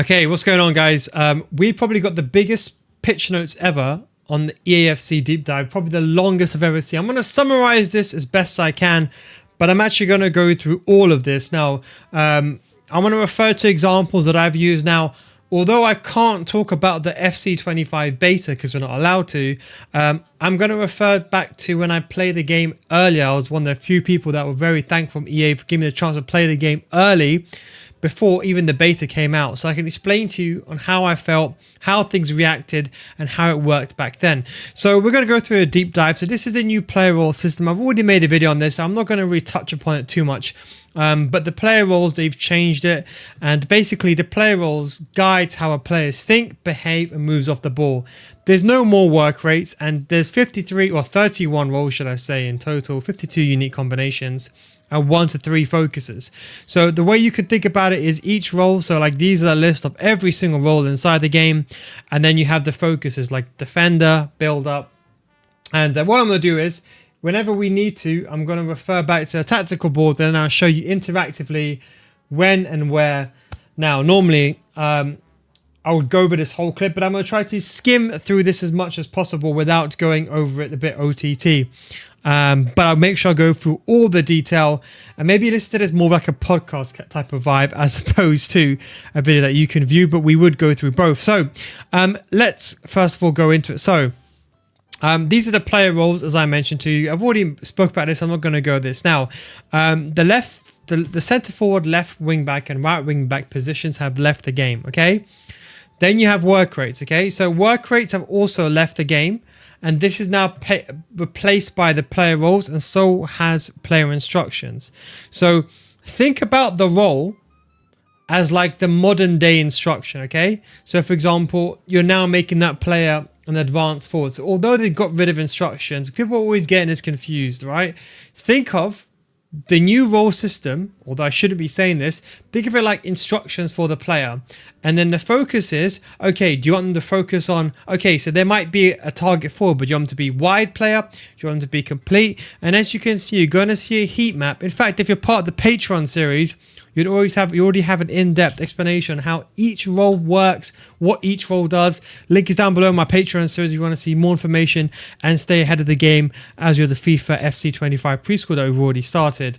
Okay, what's going on, guys? We probably got the biggest pitch notes ever on the EAFC deep dive, probably the longest I've ever seen. I'm going to summarize this as best I can, but I'm actually going to go through all of this. Now, I'm going to refer to examples that I've used. Now, although I can't talk about the FC25 beta because we're not allowed to, I'm going to refer back to when I played the game earlier. I was one of the few people that were very thankful from EA for giving me the chance to play the game early, before even the beta came out, so I can explain to you on how I felt, how things reacted, and how it worked back then. So we're going to go through a deep dive. So this is the new player role system. I've already made a video on this, so I'm not going to really touch upon it too much. But the player roles, they've changed it, and basically the player roles guides how a players think, behave, and moves off the ball. There's no more work rates, and there's 53 or 31 roles, should I say, in total, 52 unique combinations, and 1 to 3 focuses. So the way you could think about it is each role, so like these are a list of every single role inside the game, and then you have the focuses like defender, build up, and what I'm going to do is, whenever we need to, I'm going to refer back to a tactical board, then I'll show you interactively when and where. Now, normally, I would go over this whole clip, but I'm going to try to skim through this as much as possible without going over it a bit OTT. But I'll make sure I go through all the detail and maybe listen to this more like a podcast type of vibe as opposed to a video that you can view, but we would go through both. So let's first of all go into it. So these are the player roles, as I mentioned to you. I've already spoke about this. I'm not going to go this now. The centre forward, left wing back, and right wing back positions have left the game. Okay. Then you have work rates. Okay. So work rates have also left the game, and this is now replaced by the player roles, and so has player instructions. So think about the role as like the modern day instruction. Okay. So for example, you're now making that player an advanced forward. So although they've got rid of instructions, people are always getting this confused, right? Think of the new role system, although I shouldn't be saying this, think of it like instructions for the player. And then the focus is, okay, do you want them to focus on, okay, so there might be a target forward, but do you want them to be wide player? Do you want them to be complete? And as you can see, you're going to see a heat map. In fact, if you're part of the Patreon series, you already have an in-depth explanation on how each role works, what each role does. Link is down below in my Patreon series if you want to see more information and stay ahead of the game as you're the FIFA FC25 preschool that we've already started.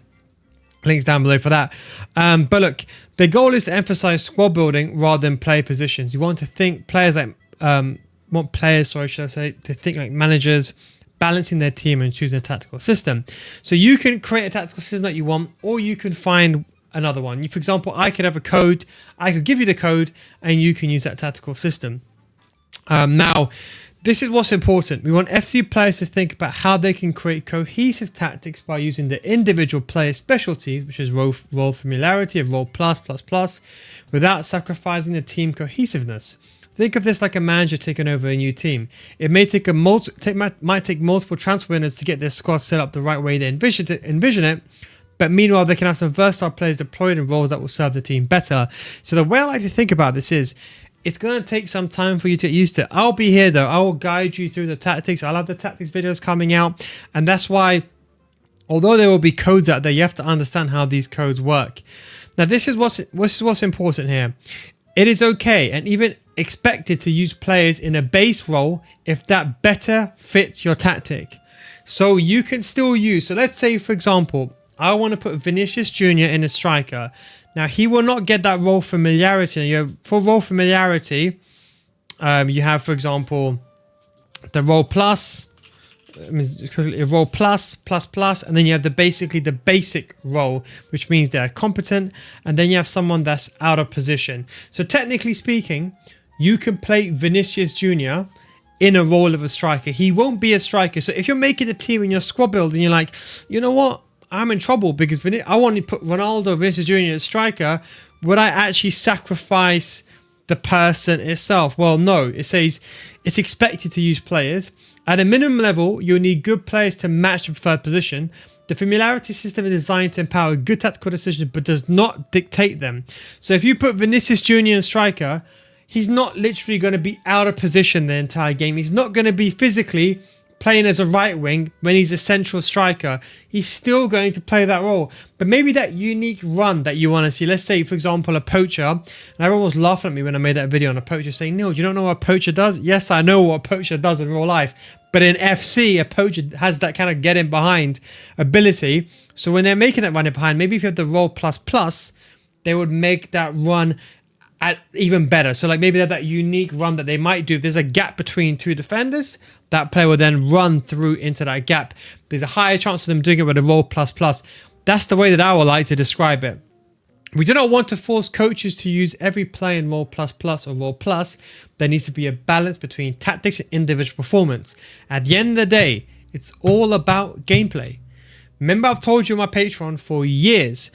Links down below for that. But look, the goal is to emphasize squad building rather than player positions. You want to think players like to think like managers, balancing their team and choosing a tactical system. So you can create a tactical system that you want, or you can find another one. For example, I could have a code. I could give you the code, and you can use that tactical system. Now, this is what's important. We want FC players to think about how they can create cohesive tactics by using the individual player specialties, which is role familiarity of role plus, without sacrificing the team cohesiveness. Think of this like a manager taking over a new team. It may take might take multiple transfer winners to get their squad set up the right way they envision it. But meanwhile, they can have some versatile players deployed in roles that will serve the team better. So the way I like to think about this is, it's going to take some time for you to get used to it. I'll be here though. I will guide you through the tactics. I'll have the tactics videos coming out. And that's why, although there will be codes out there, you have to understand how these codes work. Now, this is what's important here. It is okay and even expected to use players in a base role if that better fits your tactic. So you can still use, so let's say, for example, I want to put Vinicius Jr. in a striker. Now, he will not get that role familiarity. For role familiarity, you have, for example, the role plus, role plus, and then you have basically the basic role, which means they're competent, and then you have someone that's out of position. So technically speaking, you can play Vinicius Jr. in a role of a striker. He won't be a striker. So if you're making a team in your squad build and you're like, you know what? I'm in trouble because I want to put Ronaldo, Vinicius Jr. as striker. Would I actually sacrifice the person itself? Well, no. It says it's expected to use players. At a minimum level, you'll need good players to match the preferred position. The familiarity system is designed to empower good tactical decisions, but does not dictate them. So if you put Vinicius Jr. in striker, he's not literally going to be out of position the entire game. He's not going to be physically playing as a right wing when he's a central striker, he's still going to play that role. But maybe that unique run that you want to see, let's say, for example, a poacher, and everyone was laughing at me when I made that video on a poacher saying, Neil, do you not know what a poacher does? Yes, I know what a poacher does in real life. But in FC, a poacher has that kind of get in behind ability. So when they're making that run in behind, maybe if you have the role plus, they would make that run even better. So like maybe that unique run that they might do, if there's a gap between two defenders, that player will then run through into that gap. There's a higher chance of them doing it with a role plus. That's the way that I would like to describe it. We do not want to force coaches to use every play in role plus or role plus. There needs to be a balance between tactics and individual performance. At the end of the day, it's all about gameplay. Remember, I've told you on my Patreon for years,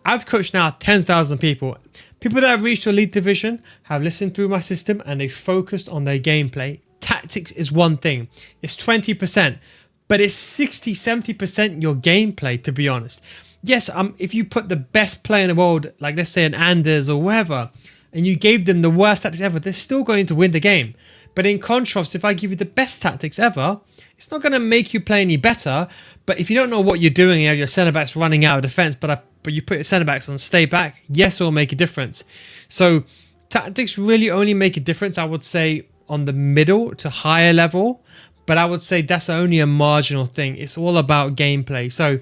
I've coached now tens of thousands of people. People that have reached elite division have listened through my system and they focused on their gameplay. Tactics is one thing. It's 20%, but it's 60-70% your gameplay, to be honest. Yes, if you put the best player in the world, like let's say an Anders or whoever, and you gave them the worst tactics ever, they're still going to win the game. But in contrast, if I give you the best tactics ever, it's not going to make you play any better. But if you don't know what you're doing, you have your centre backs running out of defence, but you put your centre backs on stay back, yes, it'll make a difference. So tactics really only make a difference, I would say, on the middle to higher level. But I would say that's only a marginal thing. It's all about gameplay. So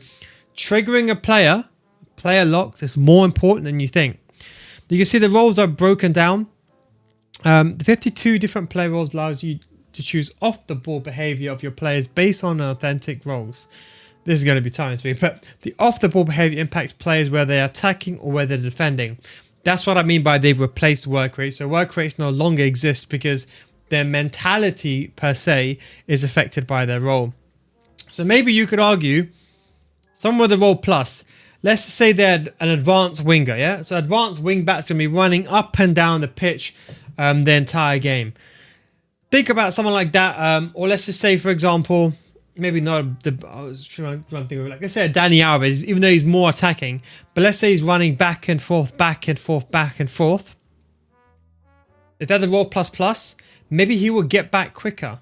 triggering a player locked is more important than you think. You can see the roles are broken down. The 52 different player roles allows you to choose off the ball behavior of your players based on authentic roles. This is going to be time to me, but the off the ball behavior impacts players where they're attacking or where they're defending. That's what I mean by they've replaced work rate. So work rates no longer exist because their mentality per se is affected by their role. So maybe you could argue someone with a role plus, let's say they're an advanced winger, yeah? So advanced wing back's going to be running up and down the pitch the entire game. Think about someone like that, or let's just say, for example, maybe not I was trying to think of, like, let's say Danny Alves, even though he's more attacking, but let's say he's running back and forth. If they're the role plus, maybe he will get back quicker,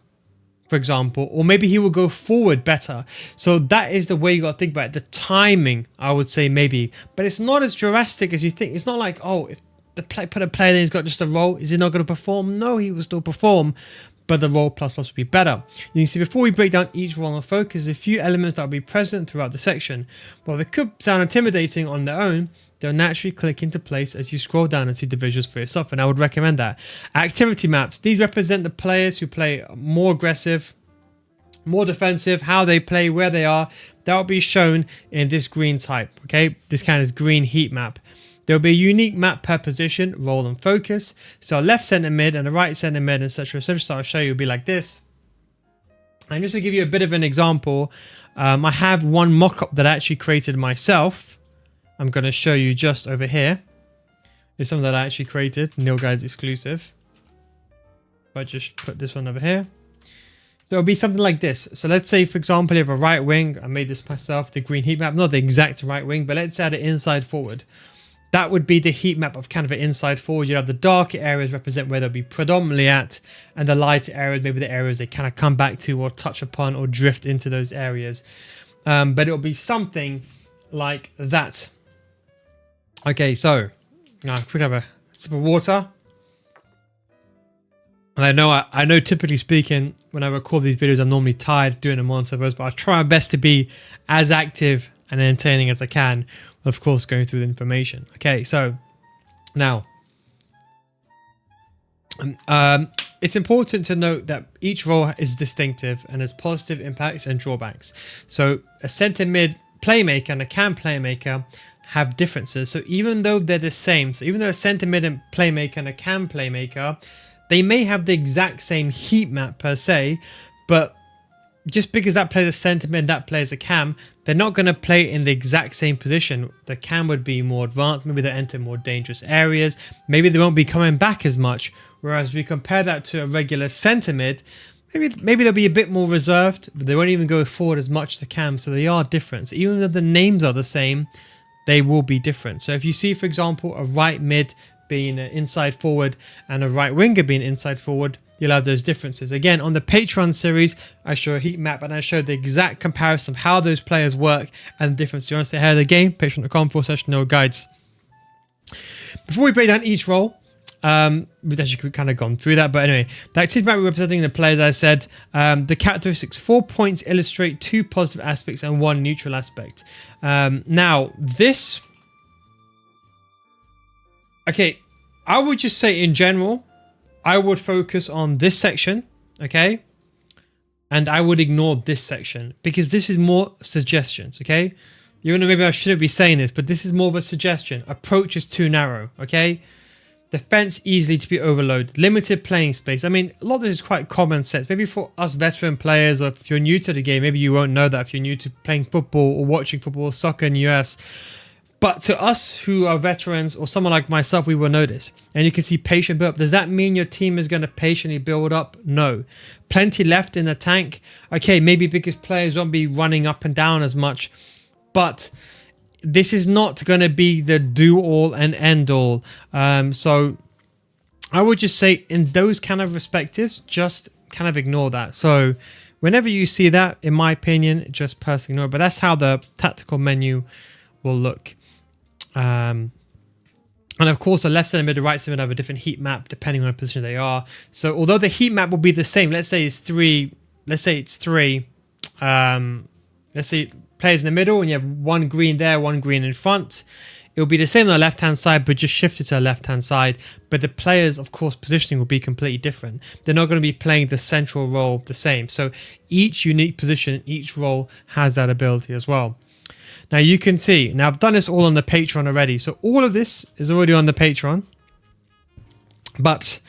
for example, or maybe he will go forward better. So that is the way you got to think about it. The timing, I would say, maybe, but it's not as drastic as you think. It's not like, oh, if put a player there, he's got just a role, is he not going to perform? No, he will still perform, but the role plus will be better. You can see before we break down each role and focus, a few elements that will be present throughout the section. While they could sound intimidating on their own, they'll naturally click into place as you scroll down and see the visuals for yourself, and I would recommend that. Activity maps. These represent the players who play more aggressive, more defensive, how they play, where they are. That will be shown in this green type, okay? This kind of green heat map. There will be a unique map per position, role and focus. So a left centre mid and a right centre mid, etc. So I'll show you, it'll be like this. And just to give you a bit of an example, I have one mock-up that I actually created myself. I'm going to show you just over here. It's something that I actually created, Neil Guys exclusive. I just put this one over here. So it'll be something like this. So let's say, for example, you have a right wing. I made this myself, the green heat map, not the exact right wing, but let's add it inside forward. That would be the heat map of kind of an inside forward. You have the darker areas represent where they'll be predominantly at, and the lighter areas, maybe the areas they kind of come back to or touch upon or drift into those areas. But it'll be something like that. Okay, so now quick have a sip of water. And I know typically speaking, when I record these videos, I'm normally tired doing them on servers, but I try my best to be as active and entertaining as I can. Of course, going through the information. Okay, so now it's important to note that each role is distinctive and has positive impacts and drawbacks. So a centre mid playmaker and a cam playmaker have differences. So even though they're the same, so even though a centre mid and playmaker and a cam playmaker, they may have the exact same heat map per se, but just because that plays a centre mid, that plays a cam, they're not going to play in the exact same position. The cam would be more advanced. Maybe they enter more dangerous areas. Maybe they won't be coming back as much. Whereas if we compare that to a regular centre mid, maybe they'll be a bit more reserved, but they won't even go forward as much as the cam. So they are different. So even though the names are the same, they will be different. So if you see, for example, a right mid being an inside forward and a right winger being inside forward, you'll have those differences. Again, on the Patreon series, I show a heat map and I show the exact comparison of how those players work and the difference. Do you want to stay ahead of the game? Patreon.com/no guides. Before we break down each role, we've actually kind of gone through that, but anyway, the activity map representing the players, I said, the characteristics, 4 points illustrate 2 positive aspects and 1 neutral aspect. Now, this... Okay, I would just say in general, I would focus on this section, okay? And I would ignore this section because this is more suggestions, okay? Even though maybe I shouldn't be saying this, but this is more of a suggestion. Approach is too narrow, okay? Defense easily to be overloaded. Limited playing space. I mean, a lot of this is quite common sense. Maybe for us veteran players, or if you're new to the game, maybe you won't know that if you're new to playing football or watching football or soccer in the US. But to us who are veterans or someone like myself, we will notice. And you can see patient build up. Does that mean your team is going to patiently build up? No. Plenty left in the tank. Okay, maybe because players won't be running up and down as much. But this is not going to be the do-all and end-all. So I would just say in those kind of perspectives, just kind of ignore that. So whenever you see that, in my opinion, just personally ignore it. But that's how the tactical menu will look. And of course, the left side and middle right side will have a different heat map depending on the position they are. So although the heat map will be the same, let's say it's three. Let's say players in the middle, and you have 1 green there, 1 green in front. It will be the same on the left hand side, but just shifted to the left hand side. But the players, of course, positioning will be completely different. They're not going to be playing the central role the same. So each unique position, each role has that ability as well. Now you can see, now I've done this all on the Patreon already. So all of this is already on the Patreon. But,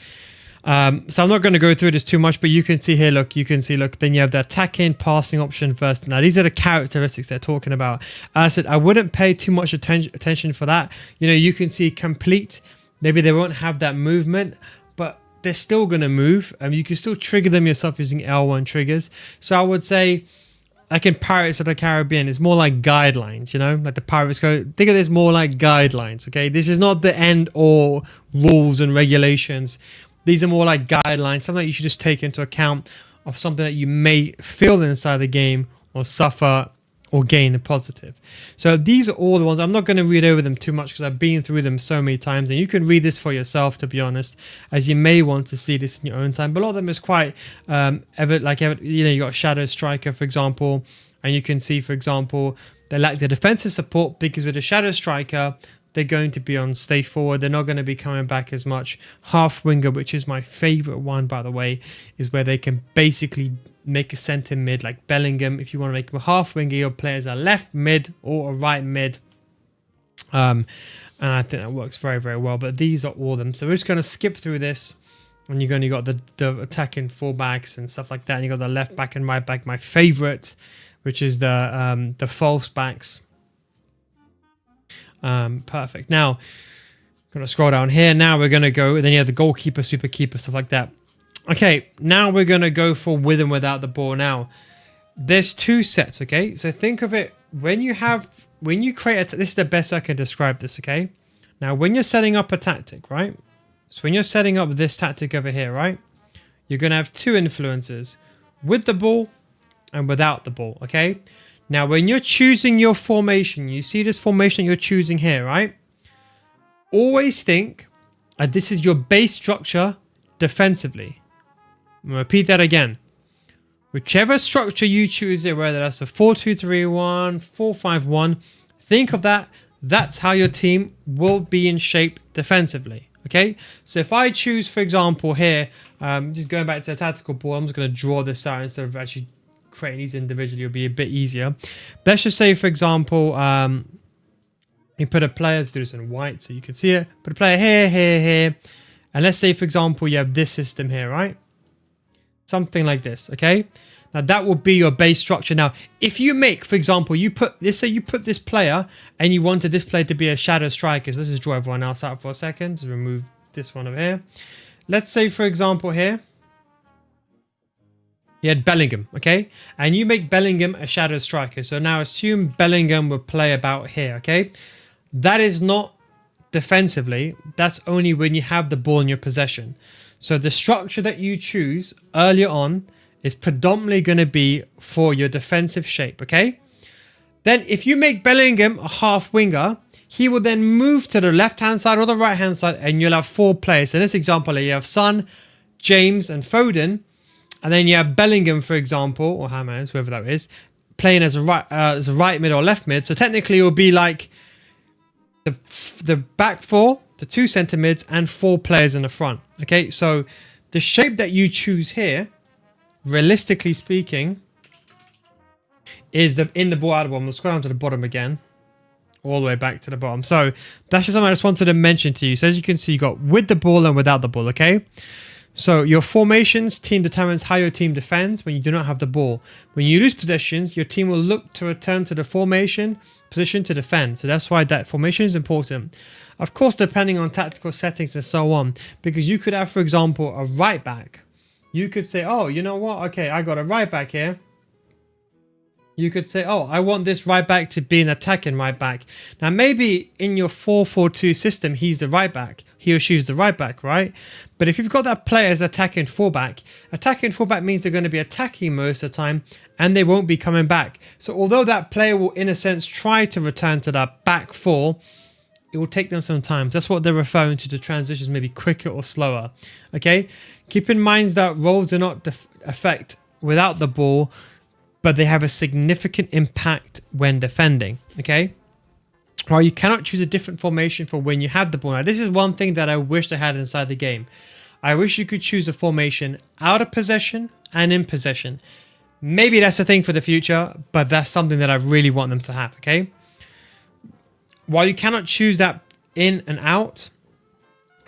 so I'm not going to go through this too much, but you can see here, look, then you have the attacking, passing option first. Now these are the characteristics they're talking about. As I said, I wouldn't pay too much attention for that. You know, you can see complete, maybe they won't have that movement, but they're still going to move. You can still trigger them yourself using L1 triggers. So I would say, like in Pirates of the Caribbean, it's more like guidelines, you know, like the Pirates go, think of this more like guidelines, okay? This is not the end or rules and regulations. These are more like guidelines, something that you should just take into account of something that you may feel inside the game or suffer or gain a positive. So these are all the ones. I'm not going to read over them too much because I've been through them so many times, and you can read this for yourself, to be honest, as you may want to see this in your own time. But a lot of them is quite you got Shadow Striker, for example, and you can see, for example, they lack the defensive support because with a Shadow Striker, they're going to be on stay forward. They're not going to be coming back as much. Half winger, which is my favorite one, by the way, is where they can basically make a center mid like Bellingham. If you want to make a half winger, your players are left mid or a right mid. And I think that works very, very well. But these are all of them. So we're just going to skip through this. And you've only got the attacking fullbacks and stuff like that. And you've got the left back and right back. My favorite, which is the false backs. Perfect. Now, I'm going to scroll down here. Now we're going to go, then you have the goalkeeper, super keeper, stuff like that. Okay, now we're going to go for with and without the ball. Now, there's 2 sets, okay? So think of it, when you create this is the best I can describe this, okay? Now, when you're setting up a tactic, right? So when you're setting up this tactic over here, right? You're going to have 2 influences, with the ball and without the ball, okay? Now, when you're choosing your formation, you see this formation you're choosing here, right? Always think this is your base structure defensively. I'm going to repeat that again. Whichever structure you choose here, whether that's a 4-2-3-1, 4-5-1, think of that. That's how your team will be in shape defensively. Okay, so if I choose, for example, here, just going back to the tactical ball, I'm just going to draw this out instead of actually creating these individually. It'll be a bit easier. But let's just say, for example, you put a player, let's do this in white so you can see it. Put a player here, here, here. And let's say, for example, you have this system here, right? Something like this, okay? Now that will be your base structure. Now, if you make, for example, let's say you put this player and you wanted this player to be a shadow striker. So let's just draw everyone else out for a second. Just remove this one over here. Let's say, for example, here, you had Bellingham, okay? And you make Bellingham a shadow striker. So now assume Bellingham will play about here, okay? That is not defensively. That's only when you have the ball in your possession. So the structure that you choose earlier on is predominantly going to be for your defensive shape, okay? Then if you make Bellingham a half winger, he will then move to the left-hand side or the right-hand side, and you'll have 4 players. In this example, you have Son, James, and Foden. And then you have Bellingham, for example, or Hammers, whoever that is, playing as a right mid or left mid. So technically it will be like the back 4, the 2 centre mids, and 4 players in the front. Okay, so the shape that you choose here, realistically speaking, is in the ball out of one. We'll scroll down to the bottom again, all the way back to the bottom. So that's just something I just wanted to mention to you. So as you can see, you got with the ball and without the ball, okay? So your formations team determines how your team defends when you do not have the ball. When you lose possessions, your team will look to return to the formation position to defend. So that's why that formation is important. Of course, depending on tactical settings and so on, because you could have, for example, a right back. You could say, oh, you know what? Okay, I got a right back here. You could say, oh, I want this right back to be an attacking right back. Now, maybe in your 4-4-2 system, he's the right back. He or she's the right back, right? But if you've got that player as attacking fullback means they're going to be attacking most of the time and they won't be coming back. So although that player will, in a sense, try to return to that back 4, it will take them some time. That's what they're referring to, the transitions maybe quicker or slower. Okay? Keep in mind that roles do not affect without the ball, but they have a significant impact when defending, okay? While you cannot choose a different formation for when you have the ball. Now, this is one thing that I wish I had inside the game. I wish you could choose a formation out of possession and in possession. Maybe that's a thing for the future, but that's something that I really want them to have, okay? While you cannot choose that in and out,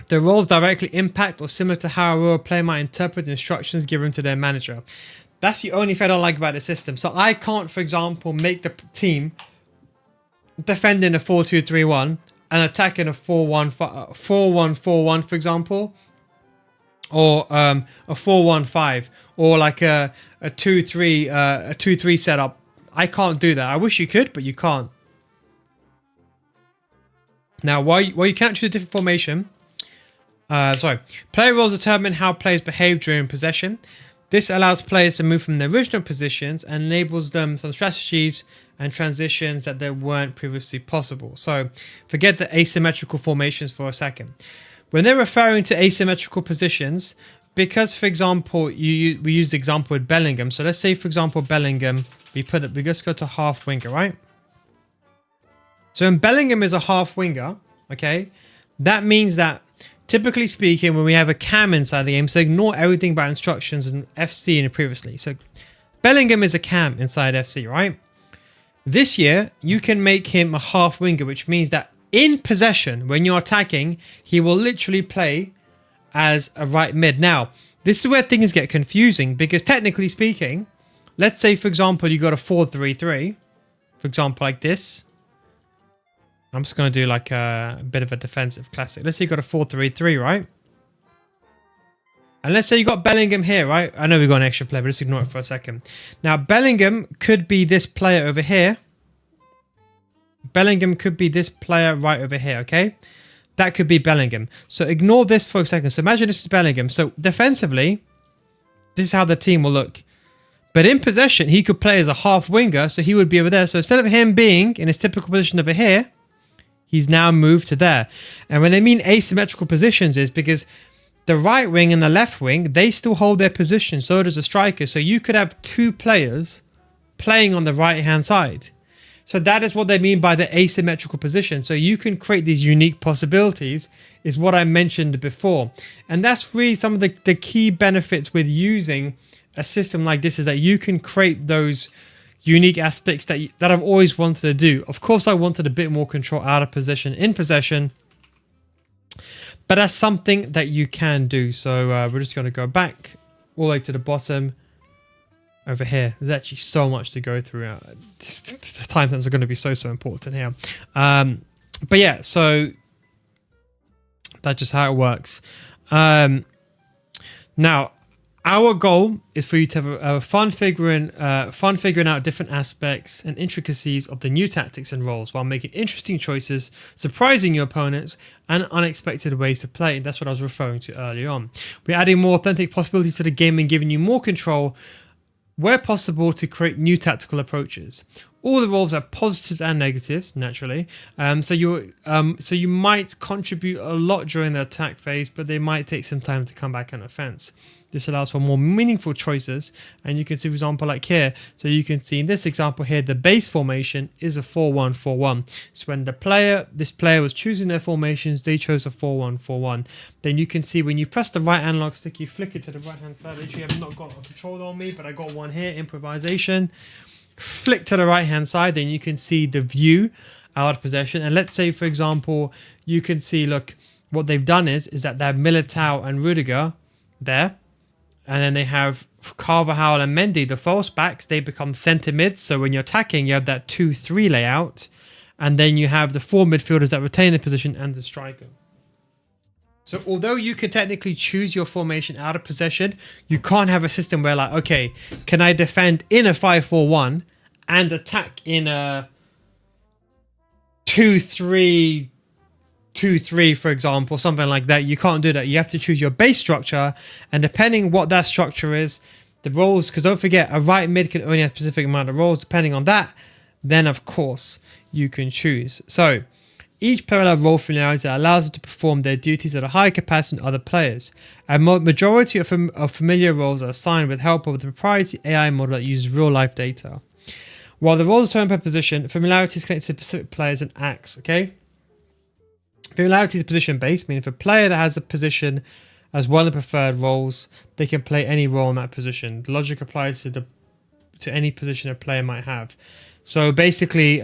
the roles directly impact or similar to how a role player might interpret the instructions given to their manager. That's the only thing I don't like about the system. So I can't, for example, make the team defend in a 4-2-3-1 and attack in a 4-1-4-1, for example, or a 4-1-5, or like a 2-3 setup. I can't do that. I wish you could, but you can't. Now, while you can't choose a different formation, player roles determine how players behave during possession. This allows players to move from their original positions and enables them some strategies and transitions that they weren't previously possible. So forget the asymmetrical formations for a second. When they're referring to asymmetrical positions, because, for example, we used the example with Bellingham. So let's say, for example, Bellingham, we just go to half winger, right? So when Bellingham is a half winger, okay, that means that typically speaking, when we have a cam inside the game, so ignore everything about instructions and FC and previously. So Bellingham is a cam inside FC, right? This year, you can make him a half winger, which means that in possession, when you're attacking, he will literally play as a right mid. Now, this is where things get confusing because technically speaking, let's say, for example, you got a 4-3-3, for example, like this. I'm just going to do like a bit of a defensive classic. Let's say you got a 4-3-3, right? And let's say you got Bellingham here, right? I know we got an extra player, but let's ignore it for a second. Now, Bellingham could be this player over here. Bellingham could be this player right over here, okay? That could be Bellingham. So ignore this for a second. So imagine this is Bellingham. So defensively, this is how the team will look. But in possession, he could play as a half winger, so he would be over there. So instead of him being in his typical position over here, he's now moved to there. And when I mean asymmetrical positions is because the right wing and the left wing, they still hold their position. So does the striker. So you could have 2 players playing on the right-hand side. So that is what they mean by the asymmetrical position. So you can create these unique possibilities is what I mentioned before. And that's really some of the key benefits with using a system like this is that you can create those unique aspects that I've always wanted to do. Of course, I wanted a bit more control out of possession, in possession, but that's something that you can do. So we're just going to go back all the way to the bottom over here. There's actually so much to go through. The timestamps are going to be so important here. But yeah, so that's just how it works. Now, Our goal is for you to have a fun figuring out different aspects and intricacies of the new tactics and roles while making interesting choices, surprising your opponents, and unexpected ways to play. That's what I was referring to earlier on. We're adding more authentic possibilities to the game and giving you more control where possible to create new tactical approaches. All the roles have positives and negatives, naturally. So you might contribute a lot during the attack phase, but they might take some time to come back on offense. This allows for more meaningful choices, and you can see, for example, like here. So you can see in this example here, the base formation is a 4-1-4-1. So when this player was choosing their formations, they chose a 4-1-4-1. Then you can see when you press the right analog stick, you flick it to the right hand side. Literally, I've not got a controller on me, but I got one here, improvisation. Flick to the right hand side, then you can see the view out of possession. And let's say, for example, you can see, look, what they've done is that they have Militao and Rudiger there. And then they have Carvajal and Mendy, the false backs. They become centre mids. So when you're attacking, you have that 2-3 layout. And then you have the 4 midfielders that retain the position and the striker. So although you can technically choose your formation out of possession, you can't have a system where, like, okay, can I defend in a 5-4-1 and attack in a 2-3-2-3, for example, something like that. You can't do that. You have to choose your base structure, and depending what that structure is, the roles, because don't forget, a right mid can only have a specific amount of roles. Depending on that, then of course you can choose. So each player will have role familiarity that allows them to perform their duties at a higher capacity than other players. A majority of familiar roles are assigned with help of the proprietary AI model that uses real-life data. While the roles are determined per position, familiarity is connected to specific players and acts, okay? Familiarity is position-based, meaning if a player that has a position as one of the preferred roles, they can play any role in that position. The logic applies to any position a player might have. So basically,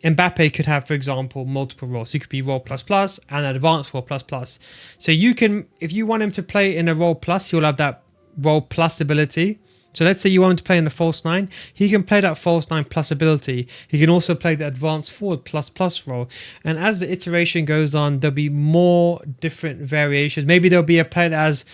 Mbappe could have, for example, multiple roles. He could be role plus plus and advanced role plus plus. So you can, if you want him to play in a role plus, he'll have that role plus ability. So let's say you want him to play in the false 9, he can play that false 9 plus ability. He can also play the advanced forward plus plus role. And as the iteration goes on, there'll be more different variations. Maybe there'll be a player that has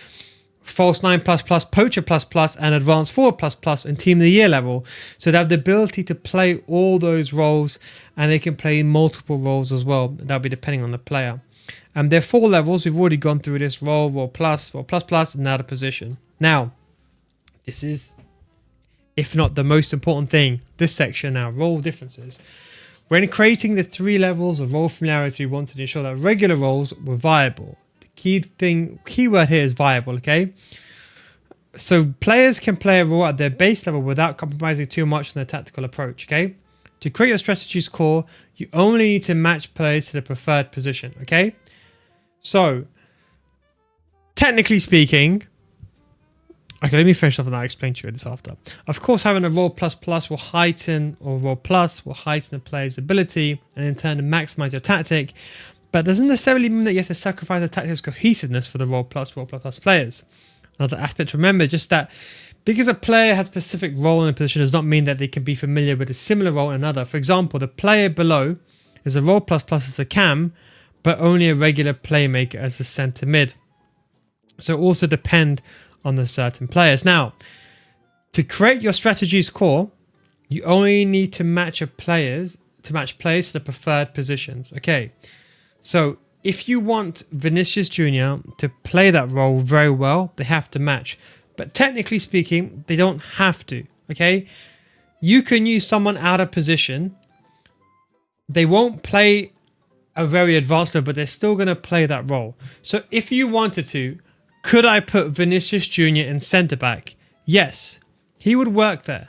false 9 plus plus, poacher plus plus, and advanced forward plus plus and team of the year level. So they have the ability to play all those roles, and they can play multiple roles as well. That'll be depending on the player. And there are 4 levels. We've already gone through this: role plus, and now the position. Now, this is, if not the most important thing, this section now, role differences. When creating the 3 levels of role familiarity, we wanted to ensure that regular roles were viable. Keyword here is viable, okay? So players can play a role at their base level without compromising too much on their tactical approach, okay? To create your strategy's core, you only need to match players to the preferred position, okay? So, technically speaking, okay, let me finish off and I'll explain to you this after. Of course, having a role plus plus will heighten, or role plus will heighten the player's ability and in turn maximize your tactic. But it doesn't necessarily mean that you have to sacrifice the tactic's cohesiveness for the role plus players. Another aspect to remember, just that because a player has a specific role in a position does not mean that they can be familiar with a similar role in another. For example, the player below is a role plus plus as a cam, but only a regular playmaker as a centre mid. So it also depend on the certain players. Now, to create your strategy's core, you only need to match players to the preferred positions. Okay. So if you want Vinicius Jr. to play that role very well, they have to match. But technically speaking, they don't have to, okay? You can use someone out of position. They won't play a very advanced role, but they're still going to play that role. So if you wanted to, could I put Vinicius Jr. in centre-back? Yes, he would work there.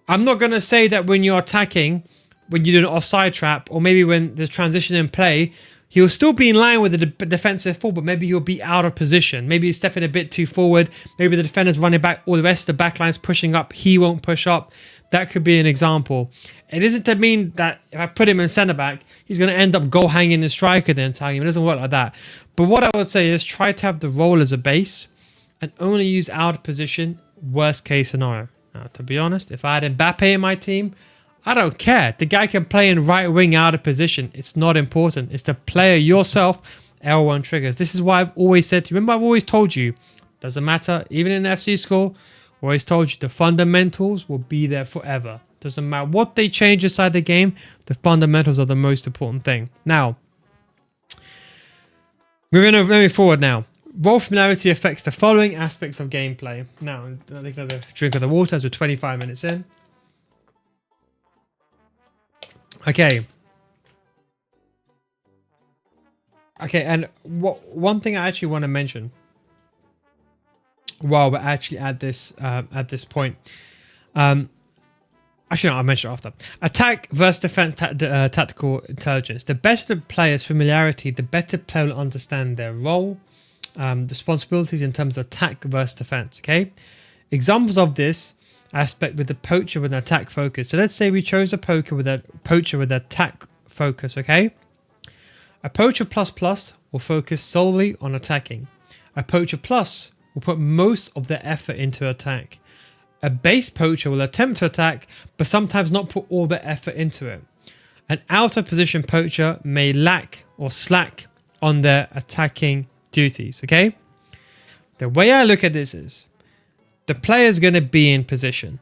I'm not going to say that when you're attacking, when you do an offside trap, or maybe when there's transition in play, he'll still be in line with the defensive forward, but maybe he'll be out of position. Maybe he's stepping a bit too forward. Maybe the defender's running back, or the rest of the backline's pushing up. He won't push up. That could be an example. It isn't to mean that if I put him in centre-back, he's going to end up goal hanging the striker the entire game. It doesn't work like that. But what I would say is try to have the role as a base and only use out of position, worst case scenario. Now, to be honest, if I had Mbappe in my team, I don't care. The guy can play in right wing out of position. It's not important. It's the player yourself, L1 triggers. This is why I've always said to you. Remember, I've always told you, Doesn't matter. Even in FC school, always told you the fundamentals will be there forever. Doesn't matter what they change inside the game, the fundamentals are the most important thing. Now, we're going to move forward now. Role familiarity affects the following aspects of gameplay. Now, I'll take another drink of the water as we're 25 minutes in. Okay. Okay, and one thing I actually want to mention while we're actually at this point. Actually, no, I'll mention it after. Attack versus defense tactical intelligence. The better the player's familiarity, the better the player will understand their role, responsibilities in terms of attack versus defense. Okay, examples of this aspect with the poacher with an attack focus. So let's say we chose a poacher with attack focus. Okay, a poacher plus will focus solely on attacking. A poacher plus will put most of their effort into attack. A base poacher will attempt to attack, but sometimes not put all the effort into it. An out of position poacher may lack or slack on their attacking duties, okay? The way I look at this is, the player's going to be in position.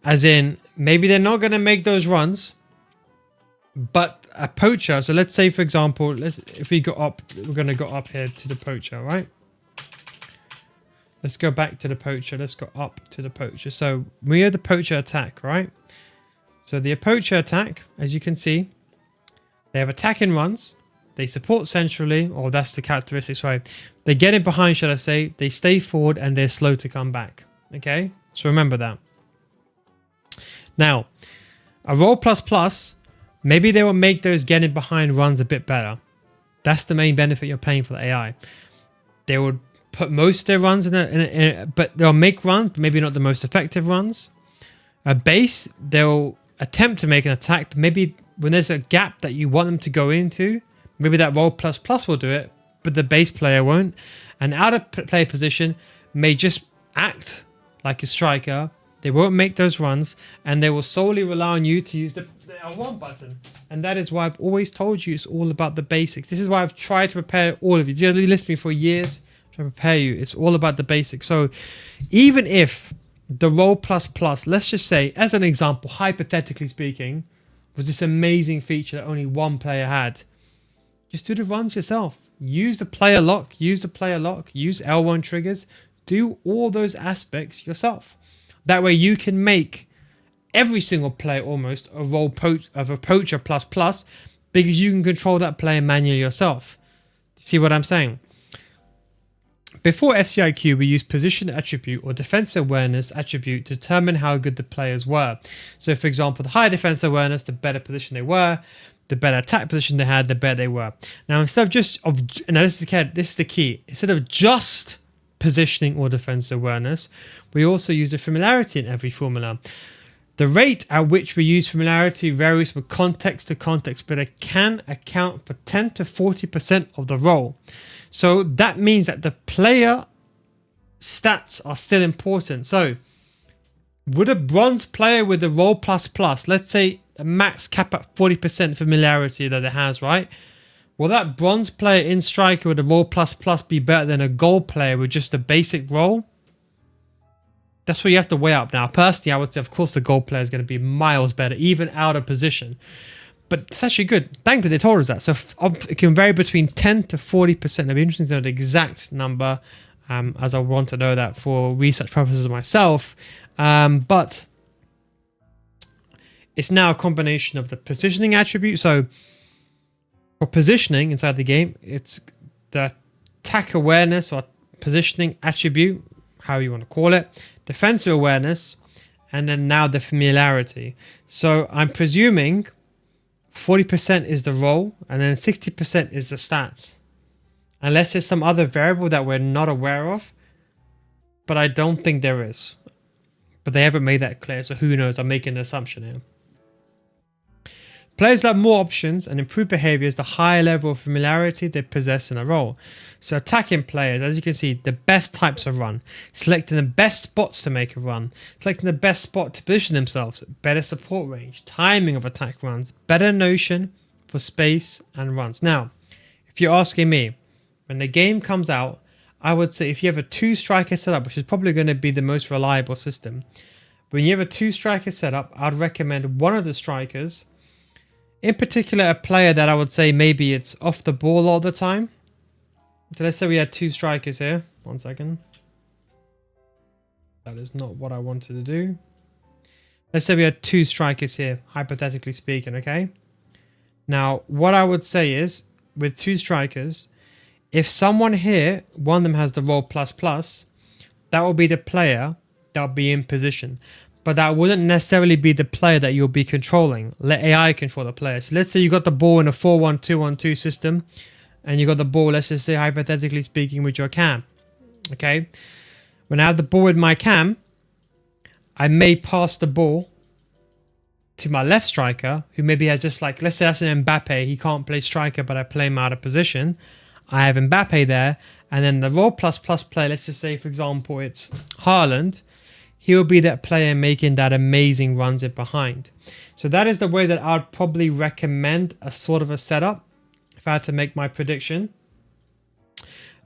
As in, maybe they're not going to make those runs, but a poacher, so let's say for example, if we go up, we're going to go up here to the poacher, right? Let's go back to the poacher. Let's go up to the poacher. So we are the poacher attack, right? So the poacher attack, as you can see, they have attacking runs. They support centrally, or that's the characteristics, right? They get in behind, should I say. They stay forward and they're slow to come back. Okay? So remember that. Now, a role plus, maybe they will make those getting behind runs a bit better. That's the main benefit you're playing for the AI. They would put most of their runs but they'll make runs, but maybe not the most effective runs. A base, they'll attempt to make an attack, but maybe when there's a gap that you want them to go into, maybe that role plus will do it, but the base player won't. An out of play position may just act like a striker. They won't make those runs, and they will solely rely on you to use the L1 button. And that is why I've always told you it's all about the basics. This is why I've tried to prepare all of you. If you've been listening for years, to prepare you, it's all about the basics. So even if the role plus, let's just say, as an example, hypothetically speaking, was this amazing feature that only one player had, just do the runs yourself. Use the player lock, use L1 triggers, do all those aspects yourself. That way you can make every single player almost a role of a poacher plus, because you can control that player manually yourself. See what I'm saying? Before FCIQ, we used position attribute or defense awareness attribute to determine how good the players were. So for example, the higher defense awareness, the better position they were, the better attack position they had, the better they were. Now, instead of this is the key. Instead of just positioning or defense awareness, we also use a familiarity in every formula. The rate at which we use familiarity varies from context to context, but it can account for 10 to 40% of the role. So that means that the player stats are still important. So would a bronze player with a role plus, let's say a max cap at 40% familiarity that it has, right? Will that bronze player in striker with a role plus be better than a gold player with just a basic role? That's what you have to weigh up now. Personally, I would say, of course, the gold player is going to be miles better, even out of position. But it's actually good. Thankfully, they told us that. So it can vary between 10 to 40%. It'd be interesting to know the exact number, as I want to know that for research purposes myself. But it's now a combination of the positioning attribute. So for positioning inside the game, it's the attack awareness or positioning attribute, how you want to call it, defensive awareness, and then now the familiarity. So I'm presuming 40% is the role, and then 60% is the stats. Unless there's some other variable that we're not aware of, but I don't think there is. But they haven't made that clear, so who knows? I'm making an assumption here. Players have more options and improved behaviors the higher level of familiarity they possess in a role. So attacking players, as you can see, the best types of run, selecting the best spots to make a run, selecting the best spot to position themselves, better support range, timing of attack runs, better notion for space and runs. Now, if you're asking me, when the game comes out, I would say if you have a 2-striker setup, which is probably going to be the most reliable system, when you have a 2-striker setup, I'd recommend one of the strikers, in particular a player that I would say maybe it's off the ball all the time. So let's say we had 2 strikers here. 1 second. That is not what I wanted to do. Let's say we had 2 strikers here, hypothetically speaking, okay? Now, what I would say is, with 2 strikers, if someone here, one of them has the role ++, that will be the player that will be in position. But that wouldn't necessarily be the player that you'll be controlling. Let AI control the player. So let's say you got the ball in a 4-1-2-1-2 system, and you got the ball, let's just say hypothetically speaking, with your cam. Okay? When I have the ball with my cam, I may pass the ball to my left striker, who maybe has just like, let's say that's an Mbappe. He can't play striker, but I play him out of position. I have Mbappe there, and then the role ++ player, let's just say, for example, it's Haaland. He will be that player making that amazing runs it behind. So that is the way that I'd probably recommend a sort of a setup if I had to make my prediction.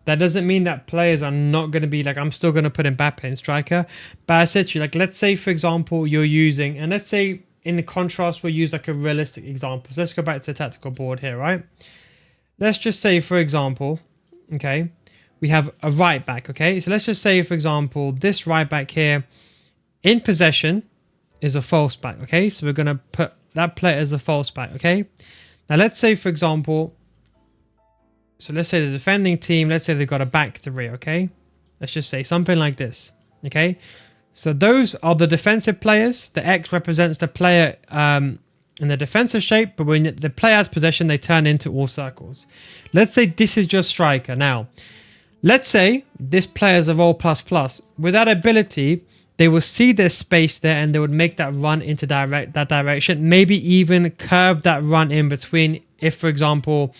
That doesn't mean that players are not going to be like, I'm still going to put Mbappe in striker. But I said to you, like, let's say, for example, you're using, and let's say in the contrast, we'll use like a realistic example. So let's go back to the tactical board here, right? Let's just say, for example, okay, we have a right back, okay? So let's just say, for example, this right back here in possession is a false back, okay? So we're going to put that player as a false back, okay? Now, let's say, for example, so let's say the defending team, let's say they've got a back 3, okay? Let's just say something like this, okay? So those are the defensive players. The X represents the player in the defensive shape, but when the player has possession, they turn into all circles. Let's say this is your striker. Now, let's say this player is a role ++. With that ability, they will see their space there and they would make that run into that direction. Maybe even curve that run in between. If, for example,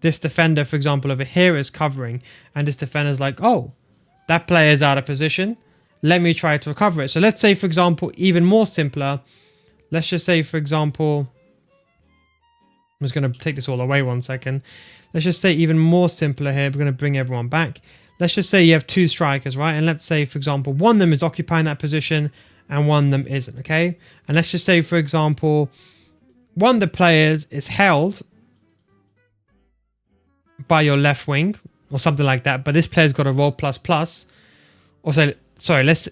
this defender, for example, over here is covering and this defender's like, oh, that player is out of position. Let me try to recover it. So let's say, for example, even more simpler. Let's just say, for example, I'm just going to take this all away 1 second. Let's just say even more simpler here. We're going to bring everyone back. Let's just say you have 2 strikers, right? And let's say, for example, one of them is occupying that position and one of them isn't, okay? And let's just say, for example, one of the players is held by your left wing or something like that, but this player's got a role ++. Or say, sorry, let's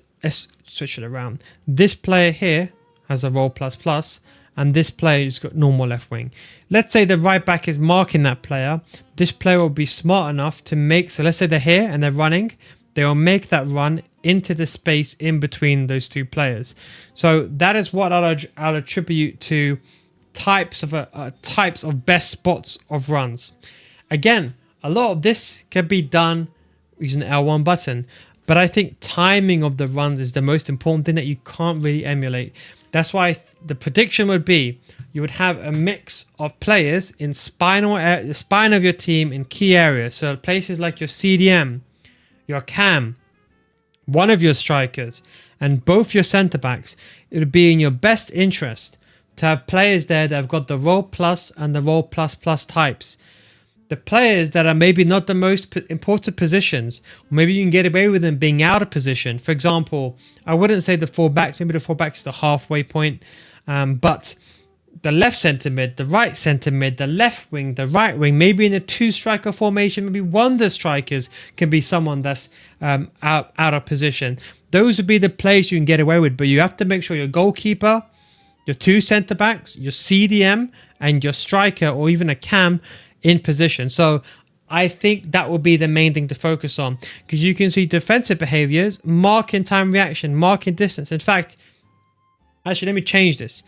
switch it around. This player here has a role ++, and this player has got normal left wing. Let's say the right back is marking that player. This player will be smart enough to make, so let's say they're here and they're running. They will make that run into the space in between those 2 players. So that is what I'll attribute to types of best spots of runs. Again, a lot of this can be done using the L1 button. But I think timing of the runs is the most important thing that you can't really emulate. That's why the prediction would be you would have a mix of players in the spine of your team in key areas. So places like your CDM, your cam, one of your strikers, and both your centre backs. It would be in your best interest to have players there that have got the role plus and the role ++ types. The players that are maybe not the most important positions, or maybe you can get away with them being out of position. For example, I wouldn't say the 4 backs, maybe the 4 backs is the halfway point, but the left centre mid, the right centre mid, the left wing, the right wing, maybe in a 2-striker formation, maybe one of the strikers can be someone that's out of position. Those would be the players you can get away with, but you have to make sure your goalkeeper, your 2 centre backs, your CDM, and your striker, or even a cam, in position. So I think that will be the main thing to focus on, because you can see defensive behaviors, marking time reaction, marking distance. In fact, actually, let me change this.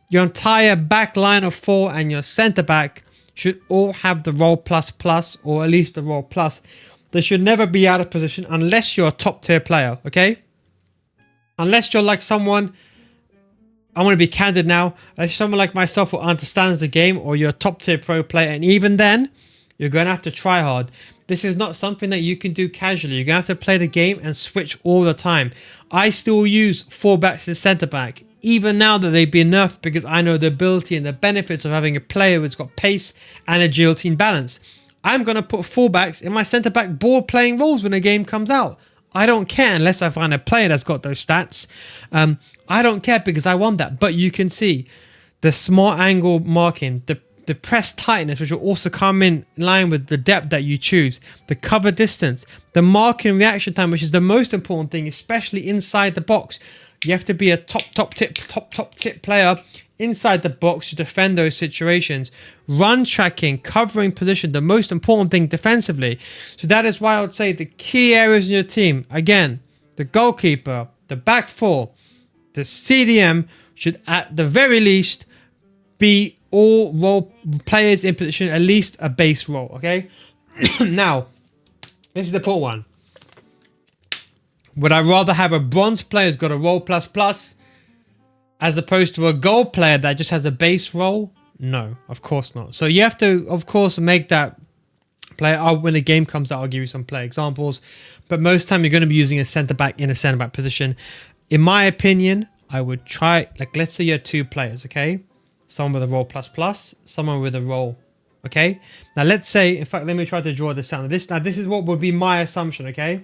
Your entire back line of 4 and your center back should all have the role ++, or at least the role plus. They should never be out of position unless you're a top tier player, okay? Unless you're like someone, I want to be candid now, unless someone like myself who understands the game, or you're a top tier pro player, and even then, you're going to have to try hard. This is not something that you can do casually. You're going to have to play the game and switch all the time. I still use 4 backs as centre back, even now that they've been nerfed, because I know the ability and the benefits of having a player who's got pace and agility and balance. I'm going to put fullbacks in my centre-back ball-playing roles when the game comes out. I don't care unless I find a player that's got those stats. I don't care because I want that. But you can see the small angle marking, the press tightness, which will also come in line with the depth that you choose, the cover distance, the marking reaction time, which is the most important thing, especially inside the box. You have to be a top tip player inside the box to defend those situations. Run tracking, covering position, the most important thing defensively. So that is why I would say the key areas in your team, again, the goalkeeper, the back four, the CDM should at the very least be all role players in position, at least a base role, okay? Now, this is the important one. Would I rather have a bronze player who's got a role plus as opposed to a gold player that just has a base role? No, of course not. So you have to, of course, make that player. When the game comes out, I'll give you some play examples. But most time you're going to be using a centre-back in a centre-back position. In my opinion, I would try, like, let's say you have two players, okay? Someone with a role plus, someone with a role, okay? Now, let's say, in fact, let me try to draw this down. This is what would be my assumption, okay?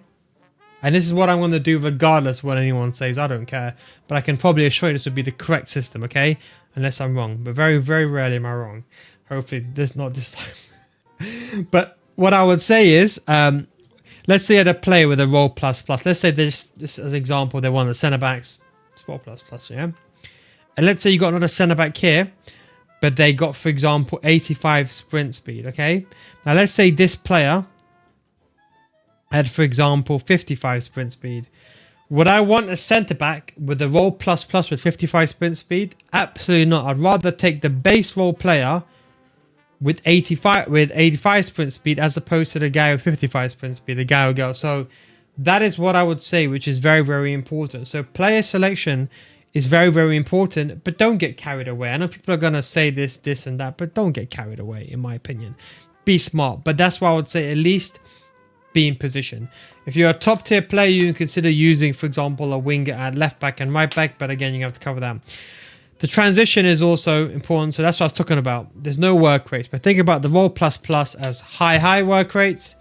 And this is what I'm going to do regardless of what anyone says. I don't care. But I can probably assure you this would be the correct system, okay? Unless I'm wrong. But very, very rarely am I wrong. Hopefully, not this time. But what I would say is, let's say I had a player with a role plus. Let's say this as an example, they're one of the centre-backs. Sport plus, yeah? And let's say you got another centre-back here, but they got, for example, 85 sprint speed, okay? Now, let's say this player had, for example, 55 sprint speed. Would I want a centre-back with a role plus with 55 sprint speed? Absolutely not. I'd rather take the base role player with 85 sprint speed as opposed to the guy with 55 sprint speed, the guy or girl. So that is what I would say, which is very, very important. So player selection is very, very important, but don't get carried away. I know people are going to say this and that, but don't get carried away, in my opinion. Be smart. But that's why I would say at least be in position. If you're a top tier player, you can consider using, for example, a winger at left back and right back, but again, you have to cover that. The transition is also important, so that's what I was talking about. There's no work rates, but think about the role plus as high work rates,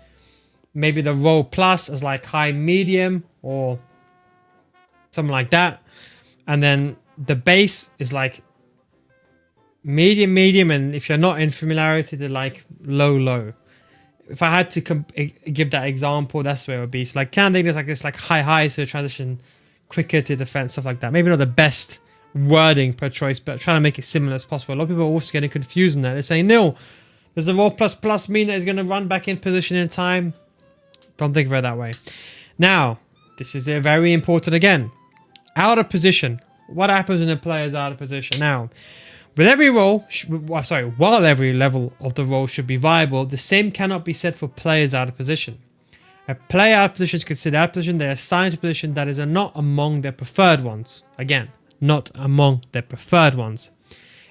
maybe the role plus as like high medium or something like that. And then the base is like medium, and if you're not in familiarity, they're like low. If I had to give that example, that's where it would be. So like counting is like this, like high, so transition quicker to defense, stuff like that. Maybe not the best wording per choice, but trying to make it similar as possible. A lot of people are also getting confused in that. They're saying, no, does the role plus mean that he's going to run back in position in time? Don't think of it that way. Now, this is very important again. Out of position. What happens when a player is out of position? Now, with every role, while every level of the role should be viable, the same cannot be said for players out of position. A player out of position is considered out of position. They are assigned to a position that is not among their preferred ones. Again, not among their preferred ones.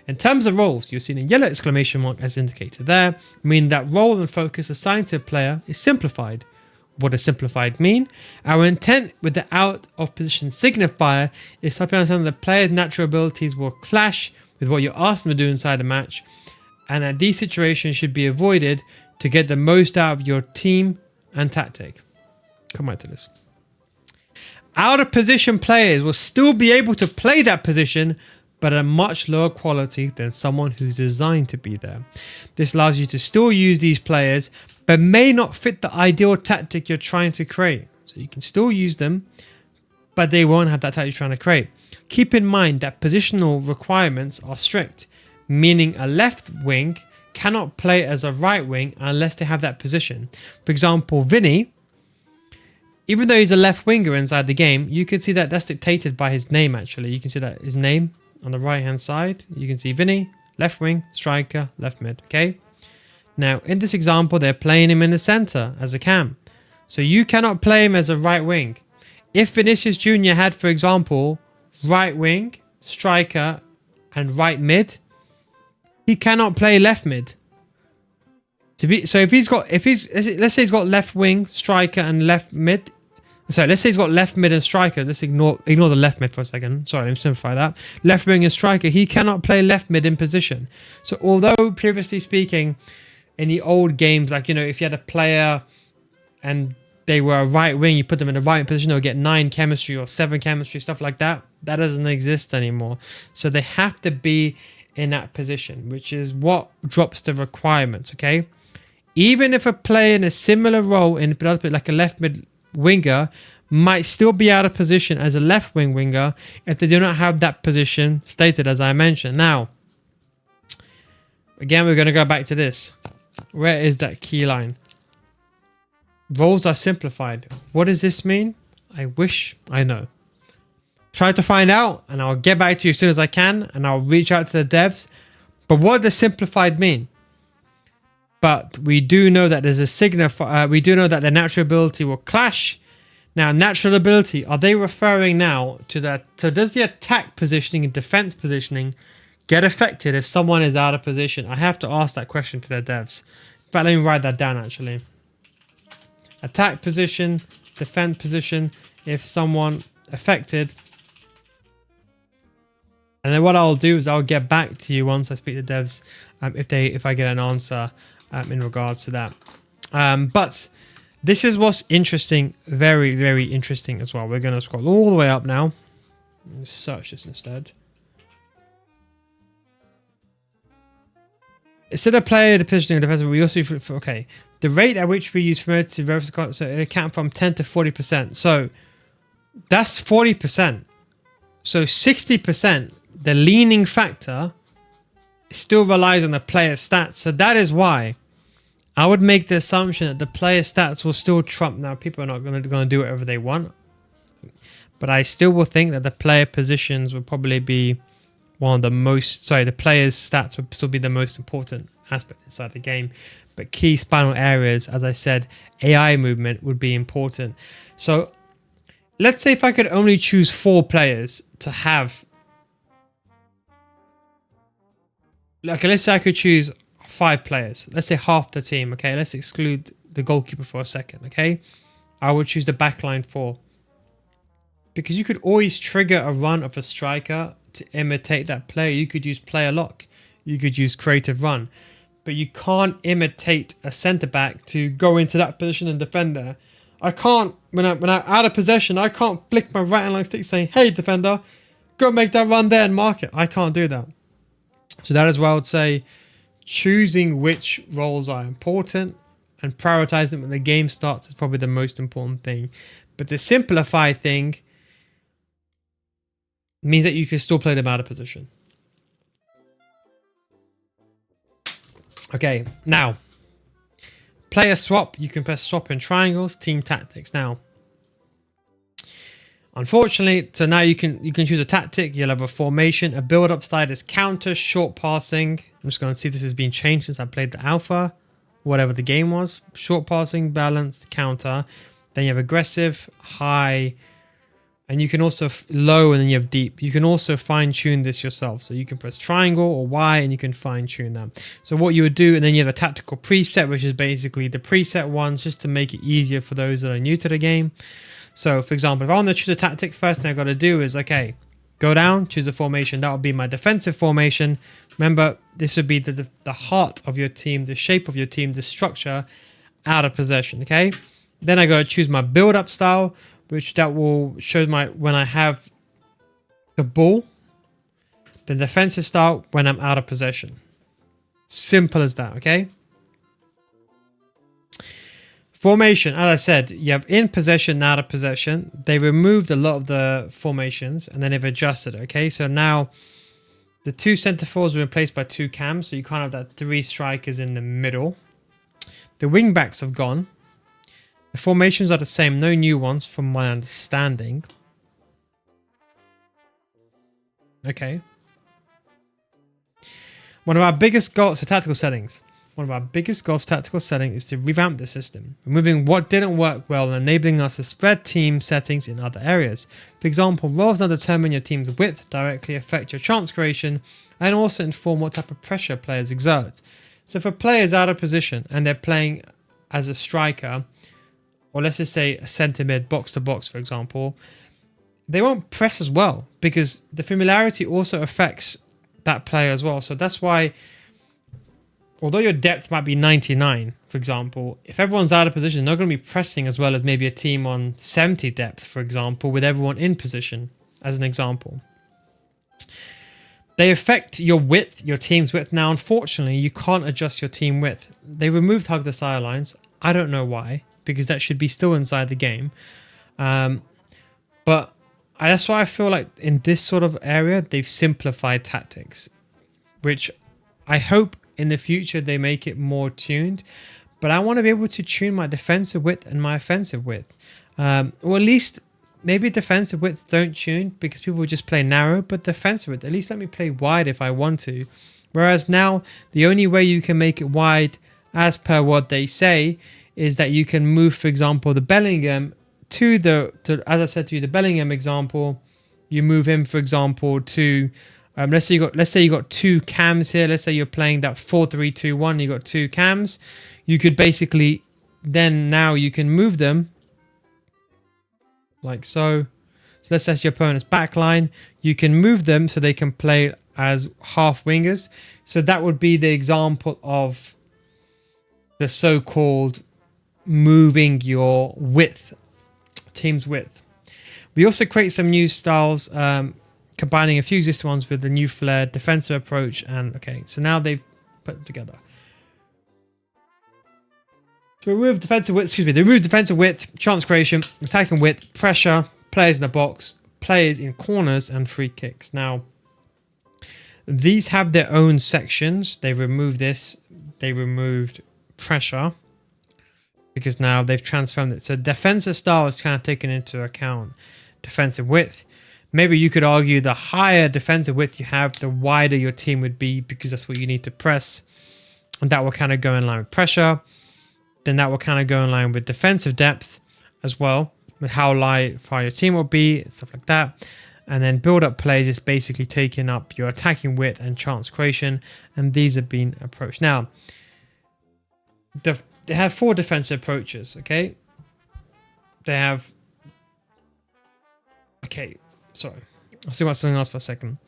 In terms of roles, you'll see the yellow exclamation mark as indicated there, meaning that role and focus assigned to a player is simplified. What does simplified mean? Our intent with the out of position signifier is to understand that the player's natural abilities will clash with what you're asking them to do inside a match, and that these situations should be avoided to get the most out of your team and tactic. Come back to this. Out of position players will still be able to play that position, but at a much lower quality than someone who's designed to be there. This allows you to still use these players, but may not fit the ideal tactic you're trying to create. So you can still use them, but they won't have that tactic you're trying to create. Keep in mind that positional requirements are strict, meaning a left wing cannot play as a right wing unless they have that position. For example, Vinny, even though he's a left winger inside the game, you can see that that's dictated by his name actually. You can see that his name on the right hand side. You can see Vinny, left wing, striker, left mid, okay? Now, in this example, they're playing him in the center as a cam. So you cannot play him as a right wing. If Vinicius Jr. had, for example, right wing, striker, and right mid, he cannot play left mid. Let's say he's got left wing, striker, and left mid. Sorry, let's say he's got left mid and striker. Let's ignore the left mid for a second. Sorry, let me simplify that. Left wing and striker, he cannot play left mid in position. So although previously speaking, in the old games, like, you know, if you had a player and they were a right wing, you put them in the right wing position, they'll get 9 chemistry or 7 chemistry, stuff like that. That doesn't exist anymore. So they have to be in that position, which is what drops the requirements, okay? Even if a player in a similar role in like a left mid winger might still be out of position as a left wing winger if they do not have that position stated, as I mentioned. Now, again, we're going to go back to this. Where is that key line? Roles are simplified. What does this mean? I wish I know. Try to find out, and I'll get back to you as soon as I can, and I'll reach out to the devs. But what does simplified mean? But we do know that there's a signifier. We do know that the natural ability will clash. Now, natural ability, are they referring now to that? So does the attack positioning and defense positioning get affected if someone is out of position? I have to ask that question to the devs. But let me write that down actually. Attack position, defense position, if someone affected. And then what I'll do is I'll get back to you once I speak to devs if I get an answer in regards to that. But this is what's interesting, very, very interesting as well. We're going to scroll all the way up now. Let's search this instead. Instead of player, the positioning, defense, we also okay. The rate at which we use familiarity to verify, so it can from 10 to 40%. So that's 40%. So 60%, the leaning factor, still relies on the player stats. So that is why I would make the assumption that the player stats will still trump. Now, people are not going to do whatever they want, but I still will think that the player positions will probably be one of the most. Sorry, the player's stats would still be the most important aspect inside the game. But key spinal areas, as I said, AI movement would be important. So let's say if I could only choose 4 players to have. Okay, let's say I could choose 5 players. Let's say half the team. Okay, let's exclude the goalkeeper for a second. Okay, I would choose the backline 4. Because you could always trigger a run of a striker to imitate that player. You could use player lock. You could use creative run. But you can't imitate a centre-back to go into that position and defend there. I can't, when I'm out of possession, I can't flick my right analog stick saying, hey, defender, go make that run there and mark it. I can't do that. So that is why I would say choosing which roles are important and prioritize them when the game starts is probably the most important thing. But the simplified thing means that you can still play them out of position. Okay, now, player swap. You can press swap in triangles, team tactics. Now, unfortunately, so now you can choose a tactic. You'll have a formation. A build-up slide is counter, short passing. I'm just going to see if this has been changed since I played the alpha, whatever the game was. Short passing, balanced, counter. Then you have aggressive, high, and you can also low, and then you have deep. You can also fine-tune this yourself. So you can press triangle or Y, and you can fine-tune that. So what you would do, and then you have a tactical preset, which is basically the preset ones, just to make it easier for those that are new to the game. So, for example, if I want to choose a tactic, first thing I've got to do is, okay, go down, choose a formation. That would be my defensive formation. Remember, this would be the heart of your team, the shape of your team, the structure out of possession, okay? Then I got to choose my build-up style, which that will show my when I have the ball. The defensive style when I'm out of possession. Simple as that, okay? Formation, as I said, you have in possession, out of possession. They removed a lot of the formations and then they've adjusted, okay? So now the 2 center forwards were replaced by 2 cams, so you can't have that 3 strikers in the middle. The wing backs have gone. The formations are the same, no new ones from my understanding. Okay. One of our biggest goals for tactical settings. One of our biggest goals for tactical setting is to revamp the system, removing what didn't work well and enabling us to spread team settings in other areas. For example, roles that determine your team's width directly affect your chance creation and also inform what type of pressure players exert. So if a player is out of position and they're playing as a striker, or let's just say a centre mid, box to box, for example, they won't press as well because the familiarity also affects that player as well. So that's why although your depth might be 99, for example, if everyone's out of position, they're not going to be pressing as well as maybe a team on 70 depth, for example, with everyone in position, as an example. They affect your width, your team's width. Now, unfortunately, you can't adjust your team width. They removed hug the sidelines. I don't know why, because that should be still inside the game. But that's why I feel like in this sort of area, they've simplified tactics, which I hope in the future they make it more tuned. But I want to be able to tune my defensive width and my offensive width. Or at least maybe defensive width don't tune because people just play narrow, but defensive width, at least let me play wide if I want to. Whereas now, the only way you can make it wide, as per what they say, is that you can move, for example, the Bellingham as I said to you, the Bellingham example, you move him, for example, to let's say you got two cams here. Let's say you're playing that 4-3-2-1. You got two cams. You could basically now you can move them like so. So let's say that's your opponent's back line. You can move them so they can play as half wingers. So that would be the example of the so-called moving your width, team's width. We also create some new styles, combining a few existing ones with the new flair, defensive approach, and okay, so now they've put them together. So remove defensive width, they remove defensive width, chance creation, attacking width, pressure, players in the box, players in corners, and free kicks. Now, these have their own sections. They removed this. They removed pressure because now they've transformed it. So defensive style is kind of taken into account. Defensive width. Maybe you could argue the higher defensive width you have, the wider your team would be because that's what you need to press. And that will kind of go in line with pressure. Then that will kind of go in line with defensive depth as well, with how far your team will be, stuff like that. And then build-up play is basically taking up your attacking width and chance creation. And these have been approached. Now, they have 4 defensive approaches, okay? They have... Okay, sorry. I'll see about something else for a second.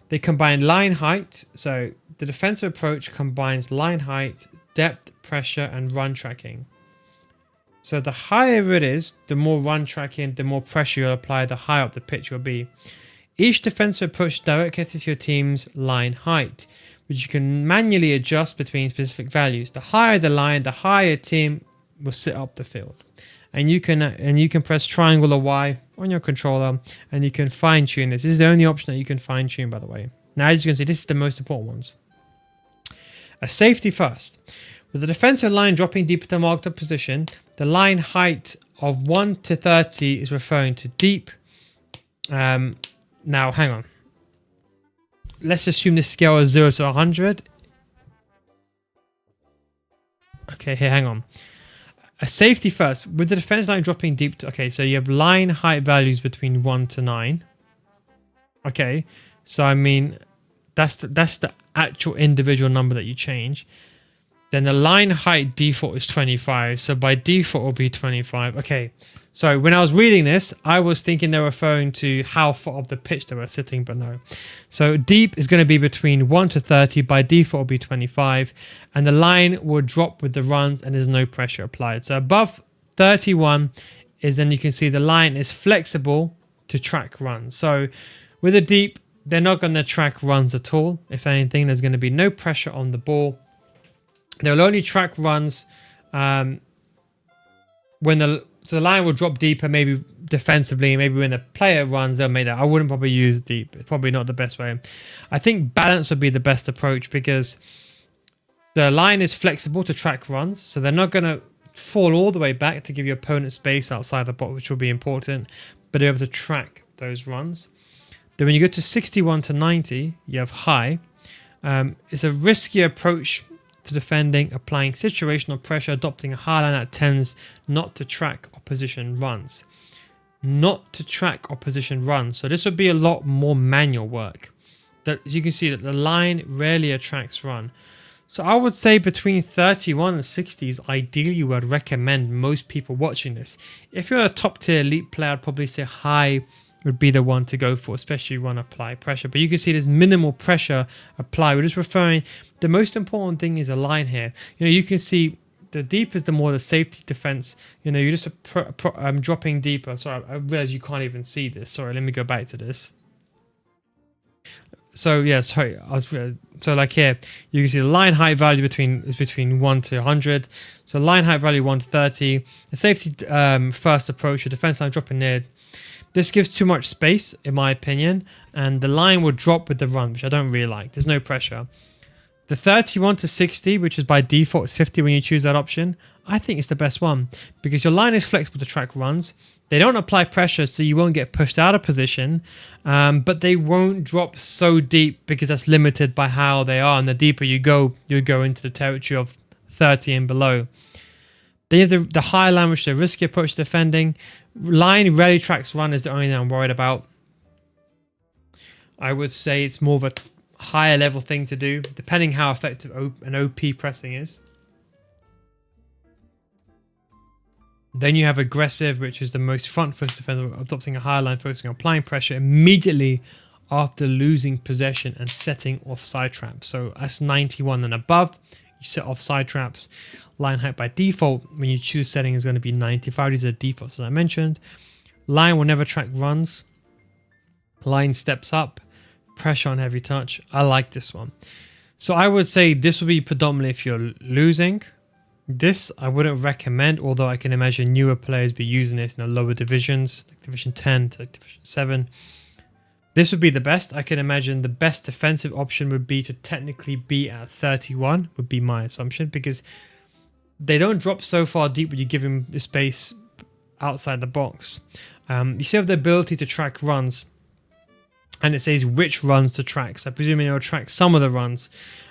They combine line height. So the defensive approach combines line height, depth, pressure, and run tracking. So the higher it is, the more run tracking, the more pressure you'll apply, the higher up the pitch will be. Each defensive approach directly to your team's line height, which you can manually adjust between specific values. The higher the line, the higher team will sit up the field. And you can press triangle or Y on your controller, and you can fine tune this. This is the only option that you can fine tune, by the way. Now, as you can see, this is the most important ones. A safety first. With the defensive line dropping deeper to marked up position, the line height of 1 to 30 is referring to deep. Now, hang on. Let's assume this scale is 0 to 100. Okay, here, hang on. A safety first. With the defense line dropping deep. Okay, so you have line height values between 1 to 9. Okay, so I mean, that's the actual individual number that you change. Then the line height default is 25. So by default, it will be 25. Okay. So when I was reading this, I was thinking they were referring to how far off the pitch they were sitting, but no. So deep is going to be between 1 to 30. By default, it will be 25. And the line will drop with the runs and there's no pressure applied. So above 31 is then you can see the line is flexible to track runs. So with a deep, they're not going to track runs at all. If anything, there's going to be no pressure on the ball. They'll only track runs when the line will drop deeper, maybe defensively, maybe when the player runs, they'll make that. I wouldn't probably use deep. It's probably not the best way. I think balance would be the best approach because the line is flexible to track runs, so they're not going to fall all the way back to give your opponent space outside the box, which will be important, but they're able to track those runs. Then when you go to 61 to 90, you have high. It's a riskier approach to defending, applying situational pressure, adopting a high line that tends not to track opposition runs. Not to track opposition runs. So this would be a lot more manual work. As you can see, that the line rarely attracts run. So I would say between 31 and 60 is ideally what I'd recommend most people watching this. If you're a top tier elite player, I'd probably say high would be the one to go for, especially when apply pressure. But you can see there's minimal pressure applied. We're just referring, the most important thing is a line here. You can see the deeper is the more the safety defense. You're just dropping deeper. Sorry, I realize you can't even see this. Sorry, let me go back to this. So yeah, sorry, so like here, you can see the line height value is between 1 to 100. So line height value 1 to 30. The safety first approach, the defense line dropping near. This gives too much space, in my opinion, and the line will drop with the run, which I don't really like. There's no pressure. The 31 to 60, which is by default is 50 when you choose that option, I think it's the best one because your line is flexible to track runs. They don't apply pressure, so you won't get pushed out of position, but they won't drop so deep because that's limited by how they are. And the deeper you go into the territory of 30 and below. They have the higher line, which is a risky approach to defending. Line rarely tracks run is the only thing I'm worried about. I would say it's more of a higher level thing to do, depending how effective an OP pressing is. Then you have aggressive, which is the most front-focused defender, adopting a higher line, focusing on applying pressure immediately after losing possession and setting off side traps. So that's 91 and above. You set off side traps. Line height by default, when you choose setting, is going to be 95. These are defaults, as I mentioned. Line will never track runs. Line steps up. Pressure on heavy touch. I like this one. So I would say this would be predominantly if you're losing. This I wouldn't recommend, although I can imagine newer players be using this in the lower divisions, like Division 10 to like Division 7. This would be the best. I can imagine the best defensive option would be to technically be at 31, would be my assumption, because they don't drop so far deep when you give him the space outside the box. You still have the ability to track runs, and it says which runs to track. So presuming it will track some of the runs.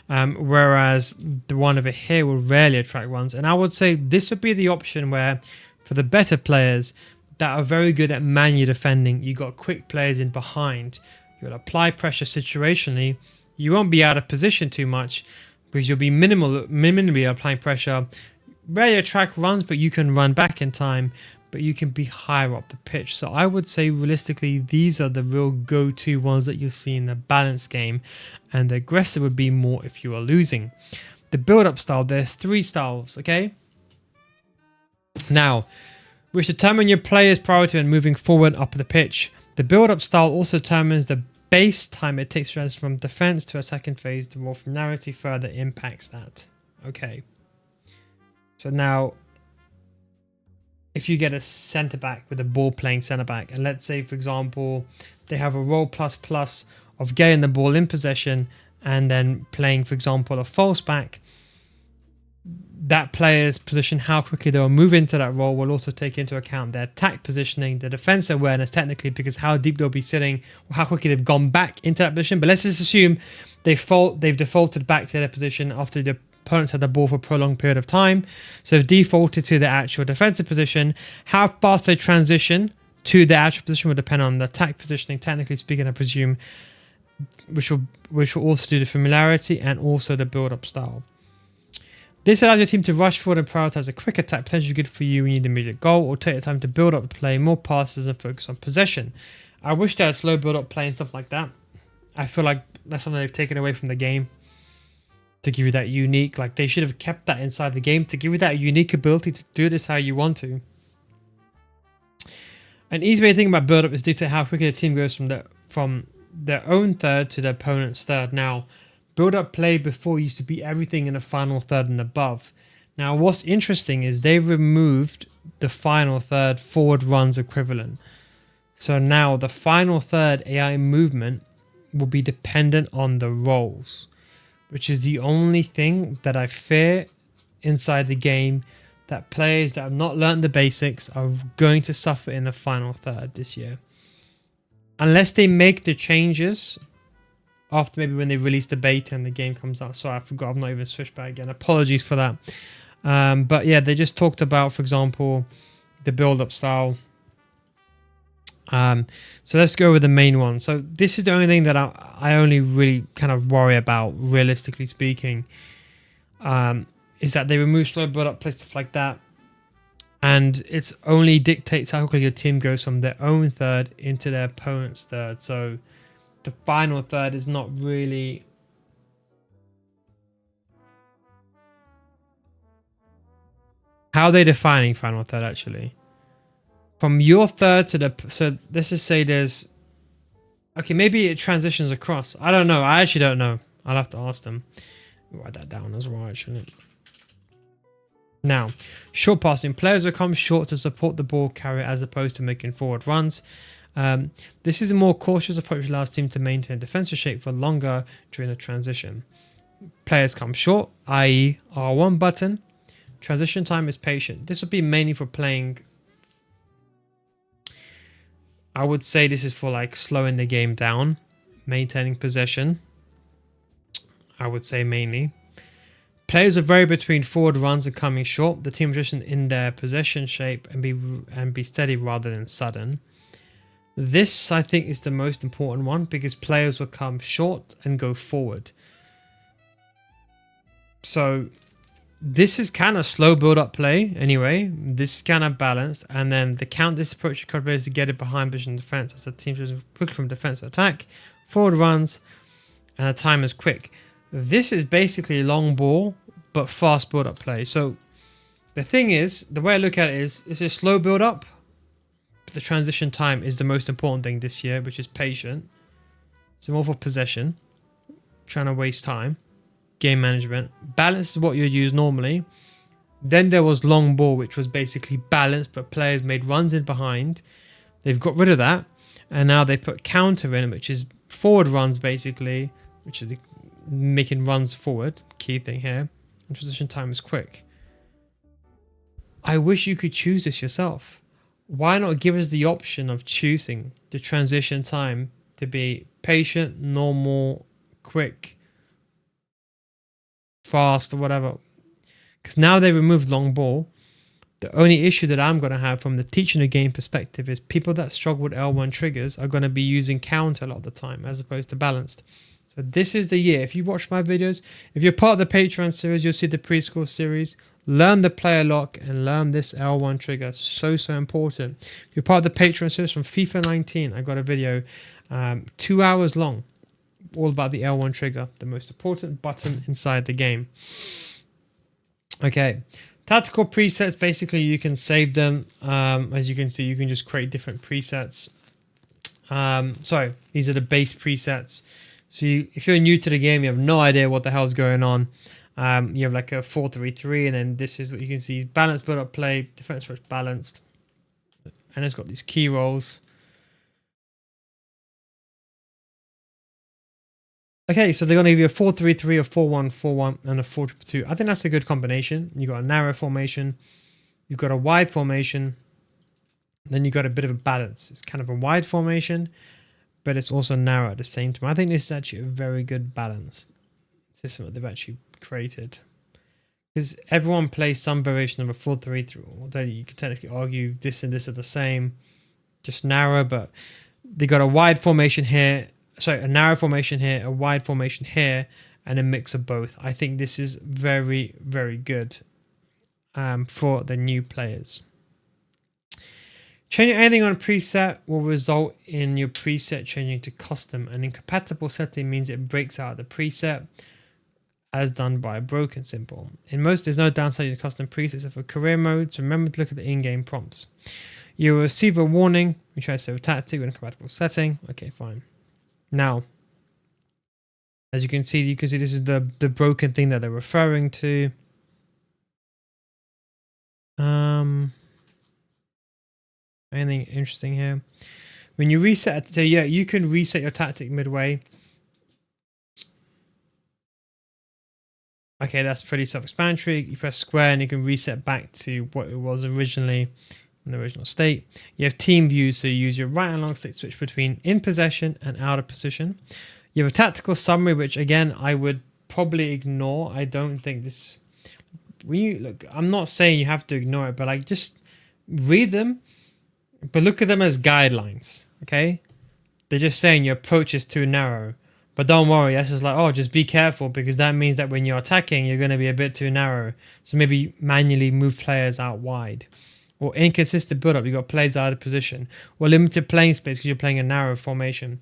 Whereas the one over here will rarely attract runs. And I would say this would be the option where for the better players that are very good at manual defending, you got quick players in behind, you'll apply pressure situationally, you won't be out of position too much because you'll be minimally applying pressure, rarely attract runs, but you can run back in time, but you can be higher up the pitch. So I would say realistically, these are the real go-to ones that you'll see in the balanced game, and the aggressive would be more if you are losing. The build-up style, there's 3 styles, okay? Now, which determine your player's priority when moving forward up the pitch. The build-up style also determines the base time it takes to transfer from defense to attacking phase. The role familiarity further impacts that. Okay. So now, if you get a centre back with a ball playing centre back, and let's say, for example, they have a role plus of getting the ball in possession and then playing, for example, a false back, that player's position, how quickly they'll move into that role, will also take into account their attack positioning, the defense awareness technically, because how deep they'll be sitting, or how quickly they've gone back into that position. But let's just assume they've defaulted back to their position after the opponents had the ball for a prolonged period of time. So they've defaulted to the actual defensive position. How fast they transition to the actual position will depend on the attack positioning, technically speaking, I presume, which will also do the familiarity and also the build-up style. This allows your team to rush forward and prioritize a quick attack, potentially good for you when you need an immediate goal, or take the time to build up the play, more passes, and focus on possession. I wish they had slow build-up play and stuff like that. I feel like that's something they've taken away from the game to give you that unique, like they should have kept that inside the game to give you that unique ability to do this how you want to. An easy way to think about build-up is dictate how quickly the team goes from their own third to their opponent's third. Now, build-up play before used to be everything in the final third and above. Now, what's interesting is they've removed the final third forward runs equivalent. So now the final third AI movement will be dependent on the roles, which is the only thing that I fear inside the game, that players that have not learned the basics are going to suffer in the final third this year. Unless they make the changes after maybe when they release the beta and the game comes out. Sorry, I forgot. I've not even switched back again. Apologies for that. But yeah, they just talked about, for example, the build-up style. So let's go with the main one. So this is the only thing that I only really kind of worry about, realistically speaking, is that they remove slow build-up play, stuff like that. and it's only dictates how quickly your team goes from their own third into their opponent's third. So the final third is not really... How are they defining final third actually? From your third to the... So let's just say there's... Okay, maybe it transitions across. I don't know. I actually don't know. I'll have to ask them. Write that down as well, actually. Now, short passing. Players will come short to support the ball carrier as opposed to making forward runs. This is a more cautious approach that allows teams to maintain defensive shape for longer during the transition. Players come short, i.e. R1 button. Transition time is patient. This would be mainly for playing... I would say this is for like slowing the game down, maintaining possession. I would say mainly. Players will vary between forward runs and coming short. The team position in their possession shape and be steady rather than sudden. This I think is the most important one because players will come short and go forward. So this is kind of slow build-up play anyway. This is kind of balanced. And then this approach to players to get it behind position defense as the team moves quickly from defense to attack, forward runs, and the time is quick. This is basically long ball, but fast build-up play. So the thing is, the way I look at it is, it's a slow build-up. But the transition time is the most important thing this year, which is patient. So more for possession, trying to waste time. Game management. Balance is what you use normally. Then there was long ball, which was basically balanced, but players made runs in behind. They've got rid of that. And now they put counter in, which is forward runs basically, which is making runs forward. Key thing here. And transition time is quick. I wish you could choose this yourself. Why not give us the option of choosing the transition time to be patient, normal, quick, fast, or whatever? Because now they removed long ball. The only issue that I'm going to have from the teaching the game perspective is people that struggle with L1 triggers are going to be using counter a lot of the time as opposed to balanced. So this is the year. If you watch my videos, if you're part of the Patreon series, you'll see the preschool series. Learn the player lock and learn this L1 trigger. So important. If you're part of the Patreon series from FIFA 19, I got a video 2 hours long, all about the L1 trigger, the most important button inside the game. Okay, tactical presets, basically you can save them. As you can see, you can just create different presets. Sorry, these are the base presets. So if you're new to the game, you have no idea what the hell's going on. You have like a 4-3-3, and then this is what you can see: balanced build-up play, defense approach balanced, and it's got these key roles. Okay, so they're going to give you a 4-3-3, a 4-1-4-1, and a 4-2-2. I think that's a good combination. You've got a narrow formation, you've got a wide formation, then you've got a bit of a balance. It's kind of a wide formation, but it's also narrow at the same time. I think this is actually a very good balanced system that they've actually created. Because everyone plays some variation of a 4-3-3, although you could technically argue this and this are the same, just narrow, but they got a wide formation here. Sorry, a narrow formation here, a wide formation here, and a mix of both. I think this is very, very good for the new players. Changing anything on a preset will result in your preset changing to custom. An incompatible setting means it breaks out of the preset as done by a broken symbol. In most, there's no downside to custom presets for career mode, so remember to look at the in-game prompts. You will receive a warning which tries to save a tactic with an incompatible setting. Okay, fine. Now, as you can see this is the broken thing that they're referring to. Anything interesting here? When you reset, so yeah, you can reset your tactic midway. Okay, that's pretty self-explanatory. You press square and you can reset back to what it was originally in the original state. You have team views, so you use your right and long stick switch between in possession and out of position. You have a tactical summary, which again I would probably ignore. I don't think this. When you look, I'm not saying you have to ignore it, but like just read them, but look at them as guidelines. Okay, they're just saying your approach is too narrow. But don't worry, that's just like, oh, just be careful, because that means that when you're attacking, you're going to be a bit too narrow. So maybe manually move players out wide. or inconsistent build-up. You've got players out of position, or limited playing space because you're playing a narrow formation.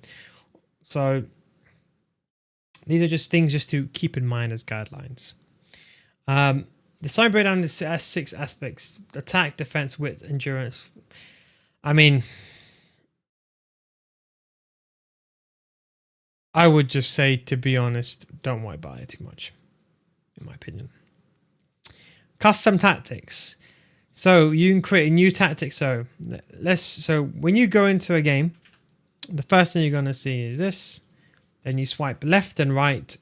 So these are just things just to keep in mind as guidelines. The summary breakdown is 6 aspects: attack, defense, width, endurance. I mean, I would just say, to be honest, don't worry about it too much, in my opinion. Custom tactics. So you can create a new tactic. So when you go into a game, the first thing you're going to see is this. Then you swipe left and right,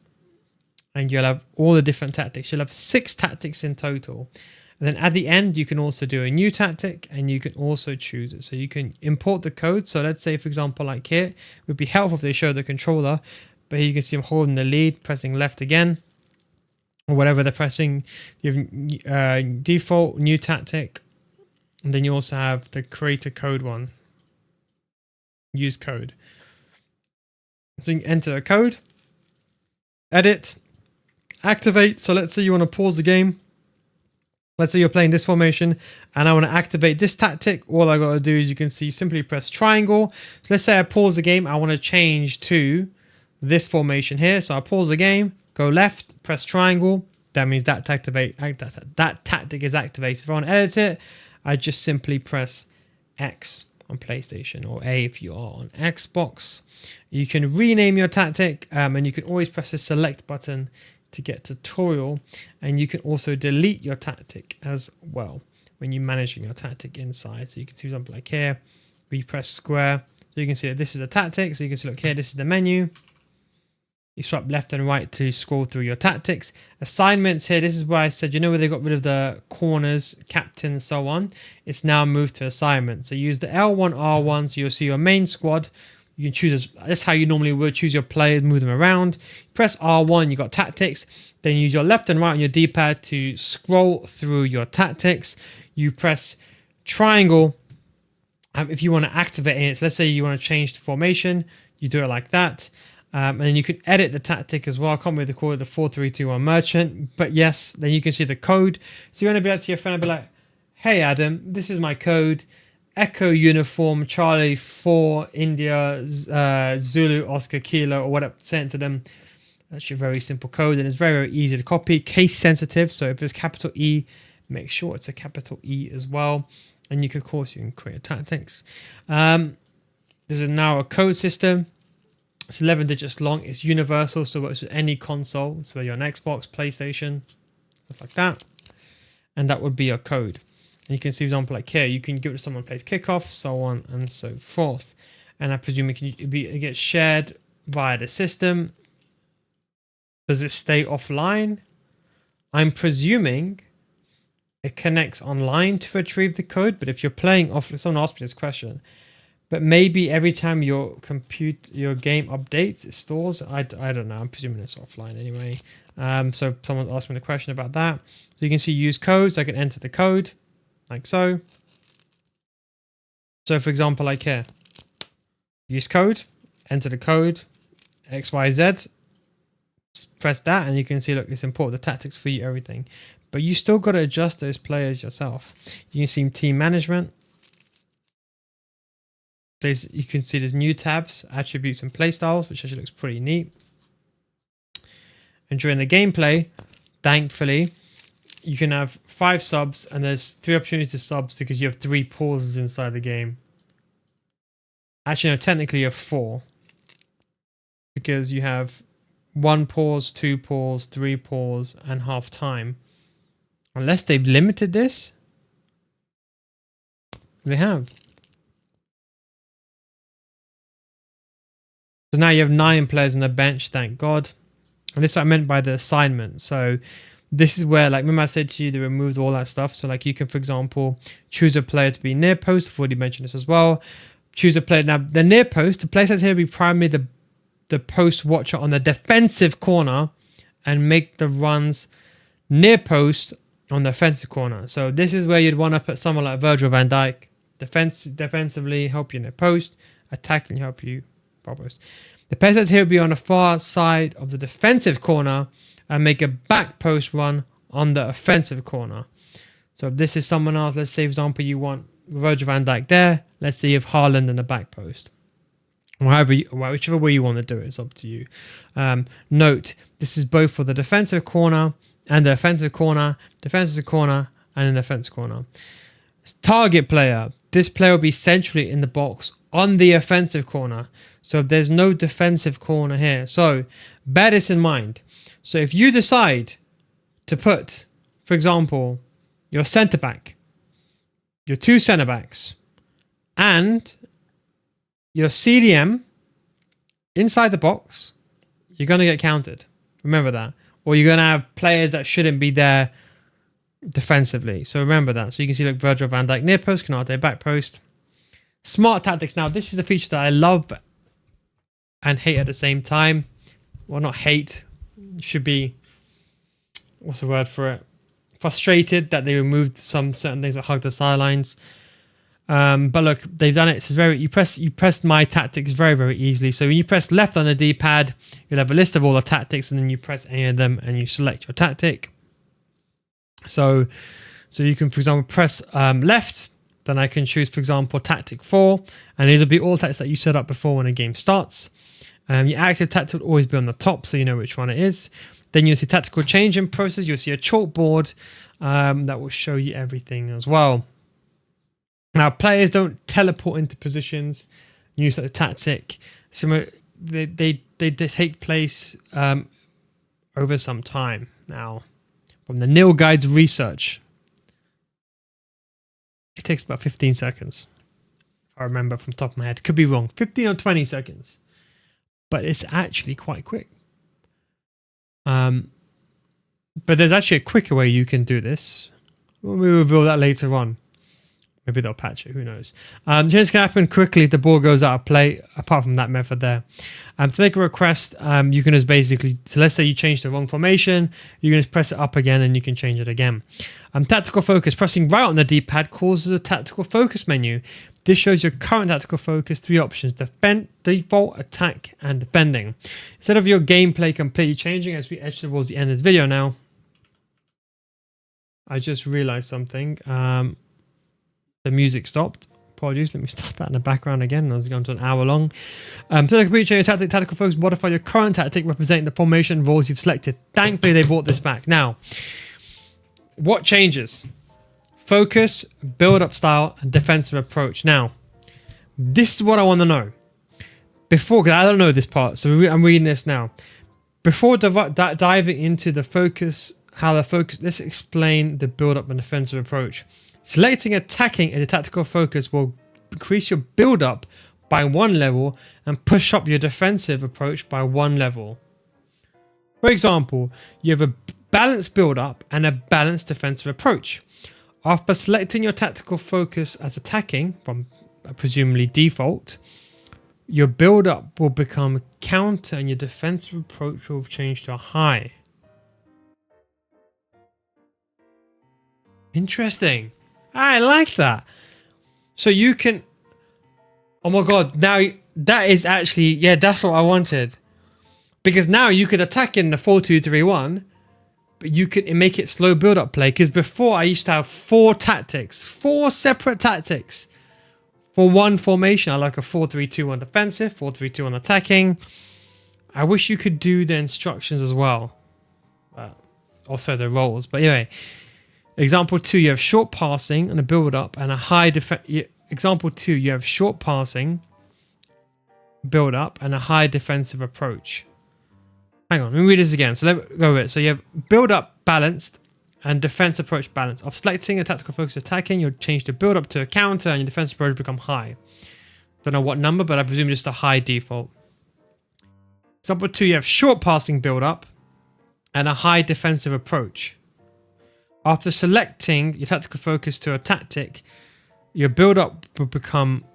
and you'll have all the different tactics. You'll have 6 tactics in total. And then at the end, you can also do a new tactic, and you can also choose it. So you can import the code. So let's say, for example, like here, it would be helpful if they show the controller. But here you can see I'm holding the lead, pressing left again, or whatever they're pressing. You have default, new tactic, and then you also have the create a code one. Use code. So you can enter the code, edit, activate. So let's say you want to pause the game. Let's say you're playing this formation and I want to activate this tactic. All I got to do is, you can see, simply press triangle. So let's say I pause the game. I want to change to this formation here. So I pause the game, go left, press triangle. That means that tactic is activated. If I want to edit it, I just simply press X on PlayStation, or A if you are on Xbox. You can rename your tactic, and you can always press the select button to get tutorial, and you can also delete your tactic as well when you're managing your tactic inside. So you can see, for example, like here, we press square, so you can see that this is a tactic. So you can see, look here, this is the menu. You swipe left and right to scroll through your tactics. Assignments here, this is where I said, you know, where they got rid of the corners, captain, and so on. It's now moved to assignment. So use the L1, R1, so you'll see your main squad. You can choose, that's how you normally would choose your players, move them around. Press R1, you got tactics. Then use your left and right on your D-pad to scroll through your tactics. You press triangle if you want to activate it. So let's say you want to change the formation, you do it like that. And then you can edit the tactic as well. I can't remember the call it, the 4321 merchant. But yes, then you can see the code. So you want to be like to your friend and be like, hey Adam, this is my code. Echo Uniform Charlie 4 India Zulu Oscar Kilo, or whatever. Send it to them. That's your very simple code, and it's very, very easy to copy. Case sensitive, so if it's capital E, make sure it's a capital E as well. And you can, of course, you can create tactics. There's now a code system. It's 11 digits long. It's universal, so it works with any console. So you're on Xbox, PlayStation, stuff like that. And that would be your code. And you can see, for example, like here, you can give it to someone who plays kickoff, so on and so forth. And I presume it gets shared via the system. Does it stay offline? I'm presuming it connects online to retrieve the code, but if you're playing off, someone asked me this question. But maybe every time your game updates, it stores. I don't know. I'm presuming it's offline anyway. So someone asked me the question about that. So you can see use codes. I can enter the code like so. So for example, like here, use code, enter the code, XYZ, press that, and you can see, look, it's important, the tactics for you, everything. But you still got to adjust those players yourself. You can see team management. You can see there's new tabs, attributes and playstyles, which actually looks pretty neat. And during the gameplay, thankfully, you can have 5 subs, and there's 3 opportunities to subs because you have 3 pauses inside the game. Actually, no, technically you have 4. Because you have 1 pause, 2 pause, 3 pause, and half time. Unless they've limited this. They have. So now you have 9 players on the bench, thank God. And this is what I meant by the assignment. So this is where, like, remember I said to you, they removed all that stuff. So like you can, for example, choose a player to be near post. I've already mentioned this as well. Choose a player. Now, the near post, the player says here will be primarily the post watcher on the defensive corner and make the runs near post on the offensive corner. So this is where you'd want to put someone like Virgil van Dijk. Defensively help you near post. Attacking help you post. The player says here will be on the far side of the defensive corner and make a back post run on the offensive corner. So if this is someone else, let's say, for example, you want Virgil van Dijk there. Let's say you have Haaland in the back post. Whichever way you want to do it, it's up to you. Note, this is both for the defensive corner and the offensive corner, defensive corner, and the offensive corner. Target player. This player will be centrally in the box on the offensive corner. So if there's no defensive corner here. So bear this in mind. So if you decide to put, for example, your centre back, your two centre backs, and your CDM inside the box, you're going to get counted. Remember that. Or you're going to have players that shouldn't be there defensively. So remember that. So you can see like Virgil van Dijk near post, Canate back post. Smart tactics. Now, this is a feature that I love and hate at the same time. Well, not hate. Should be, what's the word for it? Frustrated that they removed some certain things that hug the sidelines. But look, they've done it. It's very, you press my tactics very, very easily. So when you press left on the D-pad, you'll have a list of all the tactics, and then you press any of them and you select your tactic. So you can, for example, press left. Then I can choose, for example, tactic 4, and these will be all tactics that you set up before when a game starts. Your active tactic will always be on the top, so you know which one it is. Then you'll see tactical change in process. You'll see a chalkboard that will show you everything as well. Now, players don't teleport into positions. You set the tactic. So they take place over some time. Now, from the Nil Guide's research, it takes about 15 seconds. If I remember from the top of my head. Could be wrong. 15 or 20 seconds. But it's actually quite quick. But there's actually a quicker way you can do this. We'll reveal that later on. Maybe they'll patch it, who knows. Changes can happen quickly if the ball goes out of play, apart from that method there. To make a request, you can just basically, so let's say you change the wrong formation, you can just press it up again and you can change it again. Tactical focus, pressing right on the D-pad causes a tactical focus menu. This shows your current tactical focus, 3 options: defend, default, attack, and defending. Instead of your gameplay completely changing as we edge towards the end of this video now, I just realized something. The music stopped. Apologies. Let me start that in the background again. I was going to an hour long. So the complete change your tactical focus, modify your current tactic representing the formation roles you've selected. Thankfully, they brought this back. Now, what changes? Focus, build-up style, and defensive approach. Now, this is what I want to know. Before, because I don't know this part, so I'm reading this now. Before diving into the focus, let's explain the build-up and defensive approach. Selecting attacking as a tactical focus will increase your build-up by 1 level and push up your defensive approach by 1 level. For example, you have a balanced build-up and a balanced defensive approach. After selecting your tactical focus as attacking, from presumably default, your build-up will become counter and your defensive approach will change to high. Interesting. I like that. So you can... Oh my god, now that is actually... Yeah, that's what I wanted. Because now you could attack in the 4-2-3-1, but you could make it slow build-up play. Because before I used to have 4 tactics. 4 separate tactics. For one formation. I like a 4-3-2 on defensive, 4-3-2 on attacking. I wish you could do the instructions as well. Also the roles. But anyway... Example 2, you have short passing and a build-up and a high Example 2, you have short passing, build-up, and a high defensive approach. Hang on, let me read this again. So let me go with it. So you have build-up balanced and defense approach balanced. Of selecting a tactical focus attacking, you'll change the build-up to a counter and your defensive approach become high. Don't know what number, but I presume just a high default. Example 2, you have short passing build-up and a high defensive approach. After selecting your tactical focus to a tactic, your build-up will become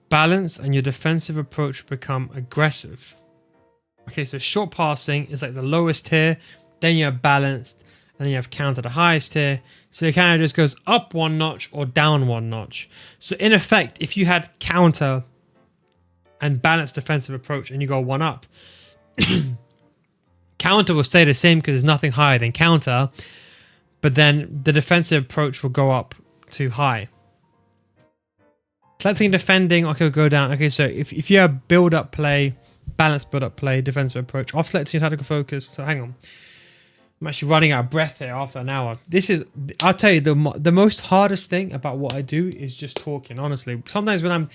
balanced and your defensive approach will become aggressive. Okay, so short passing is like the lowest tier, then you have balanced, and then you have counter, the highest tier. So it kind of just goes up 1 notch or down 1 notch. So in effect, if you had counter and balanced defensive approach and you go 1 up, counter will stay the same because there's nothing higher than counter. but then the defensive approach will go up to high. Selecting defending, okay, will go down. Okay, so if you have build up play, balanced build up play, defensive approach, off selecting tactical focus. So hang on. I'm actually running out of breath here after an hour. This is, I'll tell you, the most hardest thing about what I do is just talking, honestly. Sometimes when I'm,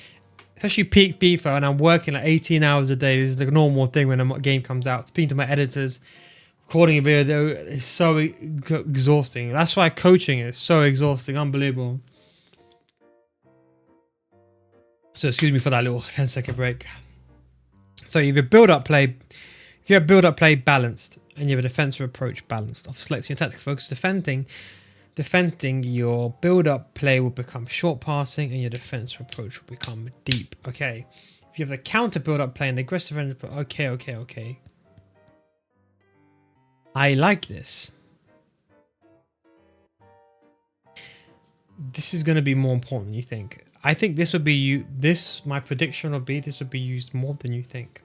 especially peak FIFA, and I'm working like 18 hours a day, this is the normal thing when a game comes out. Speaking to my editors, recording a video is so exhausting. That's why coaching is so exhausting, unbelievable. So excuse me for that little 10-second break. So you have build-up play, if you have build-up play balanced, and you have a defensive approach balanced. After selecting your tactical focus, defending, your build-up play will become short passing, and your defensive approach will become deep. Okay. If you have the counter build-up play and the aggressive defensive, okay. I like this. This is going to be more important than you think. I think this would be my prediction would be this would be used more than you think.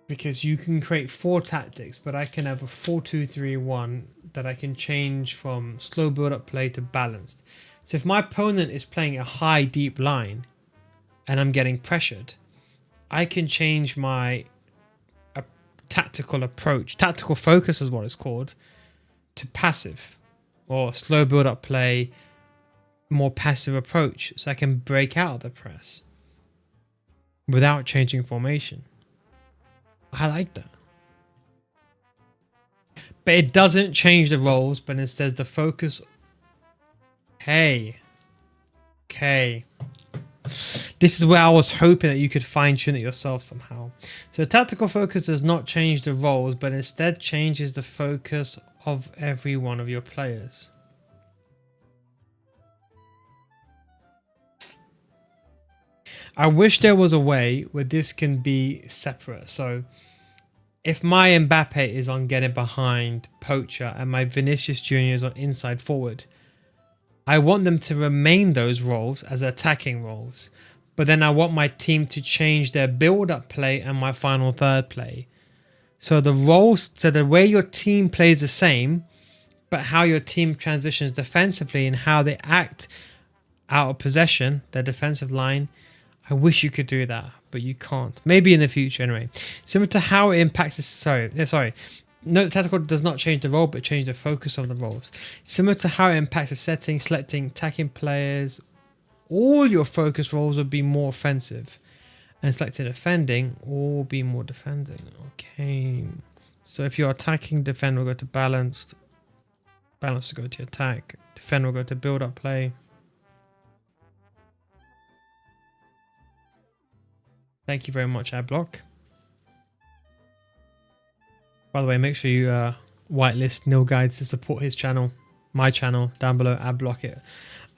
Because you can create 4 tactics, but I can have a 4-2-3-1 that I can change from slow build-up play to balanced. So if my opponent is playing a high deep line and I'm getting pressured, I can change my tactical approach, tactical focus is what it's called, to passive, or slow build-up play, more passive approach, so I can break out of the press without changing formation. I like that. But it doesn't change the roles, but instead the focus. Okay. This is where I was hoping that you could fine tune it yourself somehow. So tactical focus does not change the roles, but instead changes the focus of every one of your players. I wish there was a way where this can be separate. So if my Mbappe is on getting behind Poacher and my Vinicius Jr. is on inside forward, I want them to remain those roles as attacking roles. But then I want my team to change their build-up play and my final third play. So the roles, so the way your team plays the same, but how your team transitions defensively and how they act out of possession, their defensive line. I wish you could do that, but you can't. Maybe in the future anyway. Similar to how it impacts this, sorry. No, the tactical does not change the role, but change the focus of the roles. Similar to how it impacts the setting, selecting, attacking players, all your focus roles would be more offensive. And selecting defending, all be more defending. Okay. So if you're attacking, defend will go to balanced. Balanced will go to attack. Defend will go to build up play. Thank you very much, Adblock. By the way, make sure you whitelist Nil Guides to support his channel, my channel, down below. Adblock it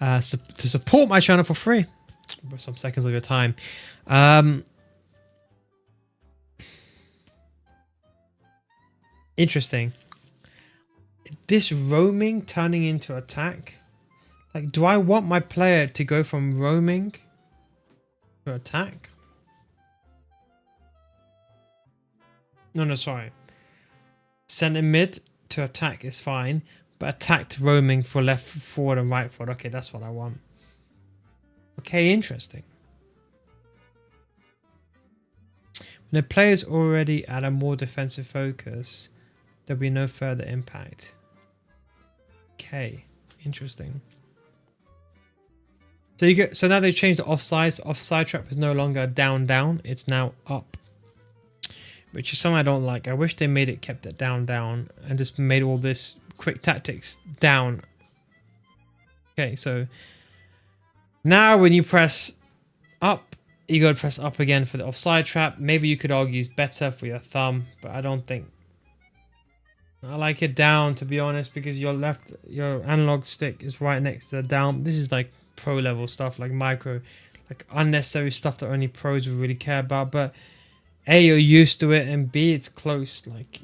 to support my channel for free. For some seconds of your time. Interesting. This roaming turning into attack. Like, do I want my player to go from roaming to attack? No, sorry. Center mid to attack is fine, but attack to roaming for left forward and right forward. Okay, that's what I want. Okay, interesting. When the player is already at a more defensive focus, there'll be no further impact. Okay, interesting. So now they've changed the offside. So offside trap is no longer down, it's now up. Which is something I don't like. I wish they kept it down, and just made all this quick tactics down. Okay, so now when you press up, you got to press up again for the offside trap. Maybe you could argue it's better for your thumb, but I don't think. I like it down, to be honest, because your analog stick is right next to the down. This is like pro level stuff, like micro, like unnecessary stuff that only pros would really care about, but A, you're used to it, and B, it's close. Like,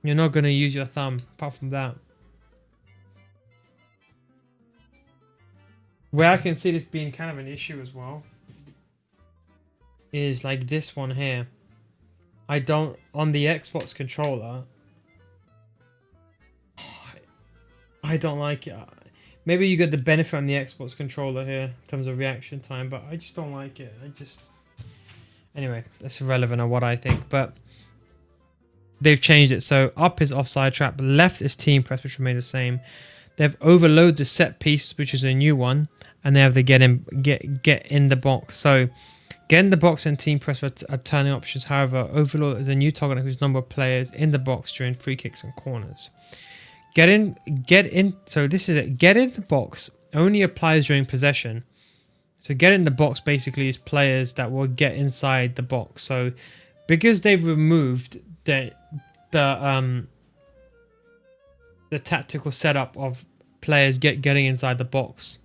you're not going to use your thumb apart from that. Where I can see this being kind of an issue as well is like this one here. I don't, on the Xbox controller, I don't like it. Maybe you get the benefit on the Xbox controller here in terms of reaction time, but I just don't like it. Anyway, that's irrelevant on what I think, but they've changed it. So up is offside trap, left is team press, which remain the same. They've overloaded the set piece, which is a new one, and they have the get in the box. So get in the box and team press are turning options. However, overload is a new toggle whose number of players in the box during free kicks and corners. Get in. So this is it. Get in the box only applies during possession. So get in the box basically is players that will get inside the box. So because they've removed the tactical setup of players getting inside the box,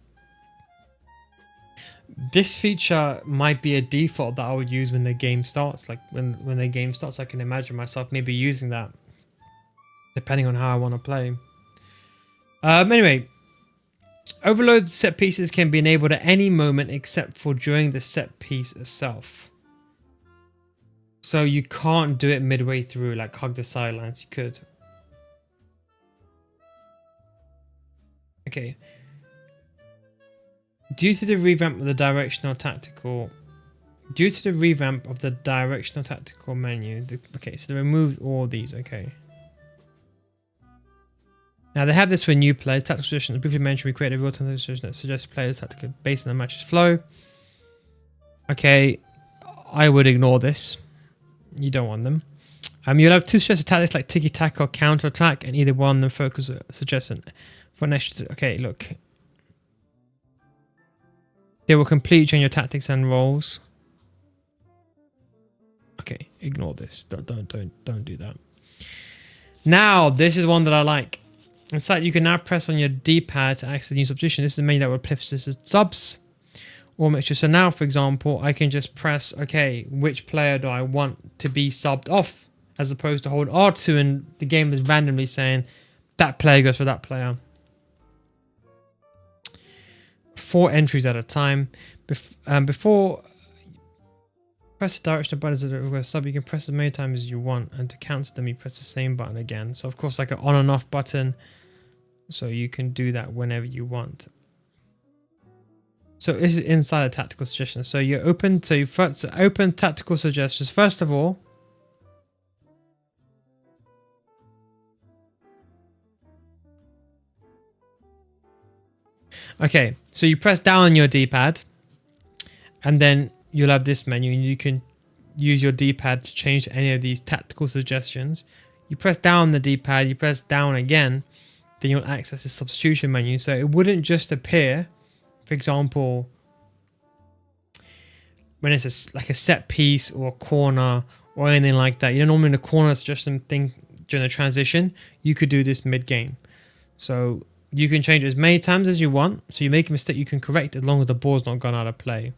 this feature might be a default that I would use when the game starts. Like when the game starts, I can imagine myself maybe using that, depending on how I want to play. Anyway, overload set pieces can be enabled at any moment except for during the set piece itself. So you can't do it midway through, like hug the sidelines. You could. Okay. Due to the revamp of the directional tactical menu, okay, so they removed all these. Okay. Now they have this for new players. Tactical suggestions. Briefly mentioned, we created a real-time suggestion that suggests players tactical based on the match's flow. Okay, I would ignore this. You don't want them. You'll have two suggested tactics like tiki-taka or counter-attack, and either one of them focus a suggestion for an extra. Okay, look. They will completely change your tactics and roles. Okay, ignore this. Don't do that. Now, this is one that I like. It's like you can now press on your D-pad to access the new substitution. This is the menu that will apply to subs or mixture. So now, for example, I can just press, okay, which player do I want to be subbed off, as opposed to hold R2 and the game is randomly saying that player goes for that player. 4 entries at a time. Before press the directional buttons that request sub, you can press as many times as you want, and to cancel them you press the same button again. So of course like an on and off button, so you can do that whenever you want. So this is inside a tactical suggestions. So you're open to open tactical suggestions. First of all, okay, so you press down on your D-pad, and then you'll have this menu, and you can use your D-pad to change any of these tactical suggestions. You press down on the D-pad, you press down again, then you'll access the substitution menu. So it wouldn't just appear, for example, when it's like a set piece or a corner or anything like that. You don't normally in the corner suggestion thing during the transition. You could do this mid-game. So you can change it as many times as you want. So you make a mistake, you can correct it as long as the ball's not gone out of play.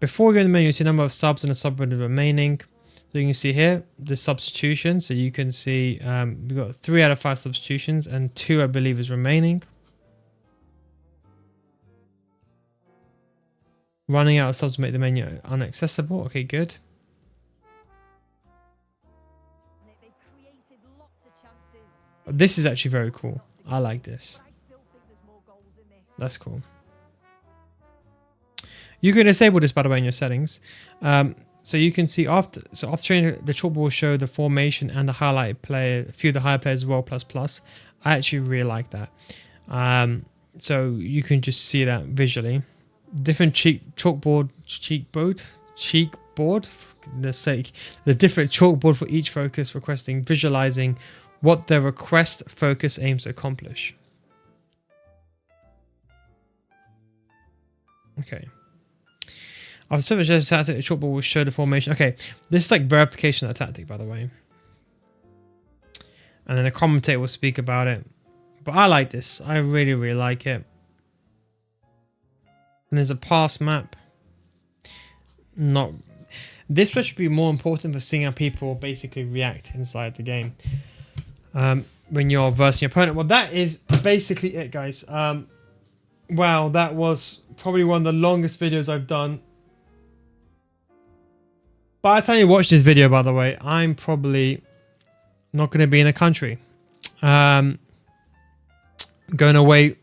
Before we go in the menu, you see the number of subs and the submenu remaining. So you can see here the substitution. So you can see we've got 3 out of 5 substitutions and 2 I believe is remaining. Running out of subs to make the menu inaccessible. Okay, good. This is actually very cool. I like this. That's cool. You can disable this, by the way, in your settings. So you can see after training, the chalkboard will show the formation and the highlighted player, a few of the higher players as well, plus. I actually really like that. So you can just see that visually. Different cheekboard, for goodness sake. The different chalkboard for each focus requesting, visualizing what the request focus aims to accomplish. Okay. After so much tactic, the chalkboard will show the formation. Okay, this is like verification of the tactic, by the way. And then a commentator will speak about it. But I like this. I really, really like it. And there's a pass map. This should be more important for seeing how people basically react inside the game. When you're versing your opponent. Well, that is basically it, guys. Wow, that was probably one of the longest videos I've done. By the time you watch this video, by the way, I'm probably not going to be in the country. going away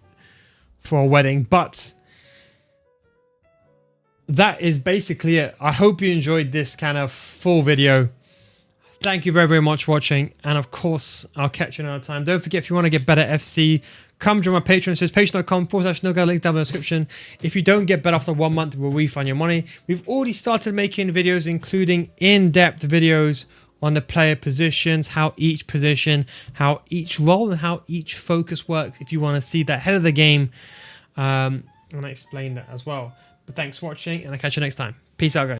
for a wedding. But that is basically it. I hope you enjoyed this kind of full video. Thank you very, very much for watching. And of course, I'll catch you another time. Don't forget, if you want to get better FC, come join my Patreon. So it's patreon.com/NoGuy, links down in the description. If you don't get better after 1 month, we'll refund your money. We've already started making videos, including in-depth videos on the player positions, how each position, how each role, and how each focus works. If you want to see that ahead of the game, and I explain that as well. But thanks for watching, and I'll catch you next time. Peace out, guys.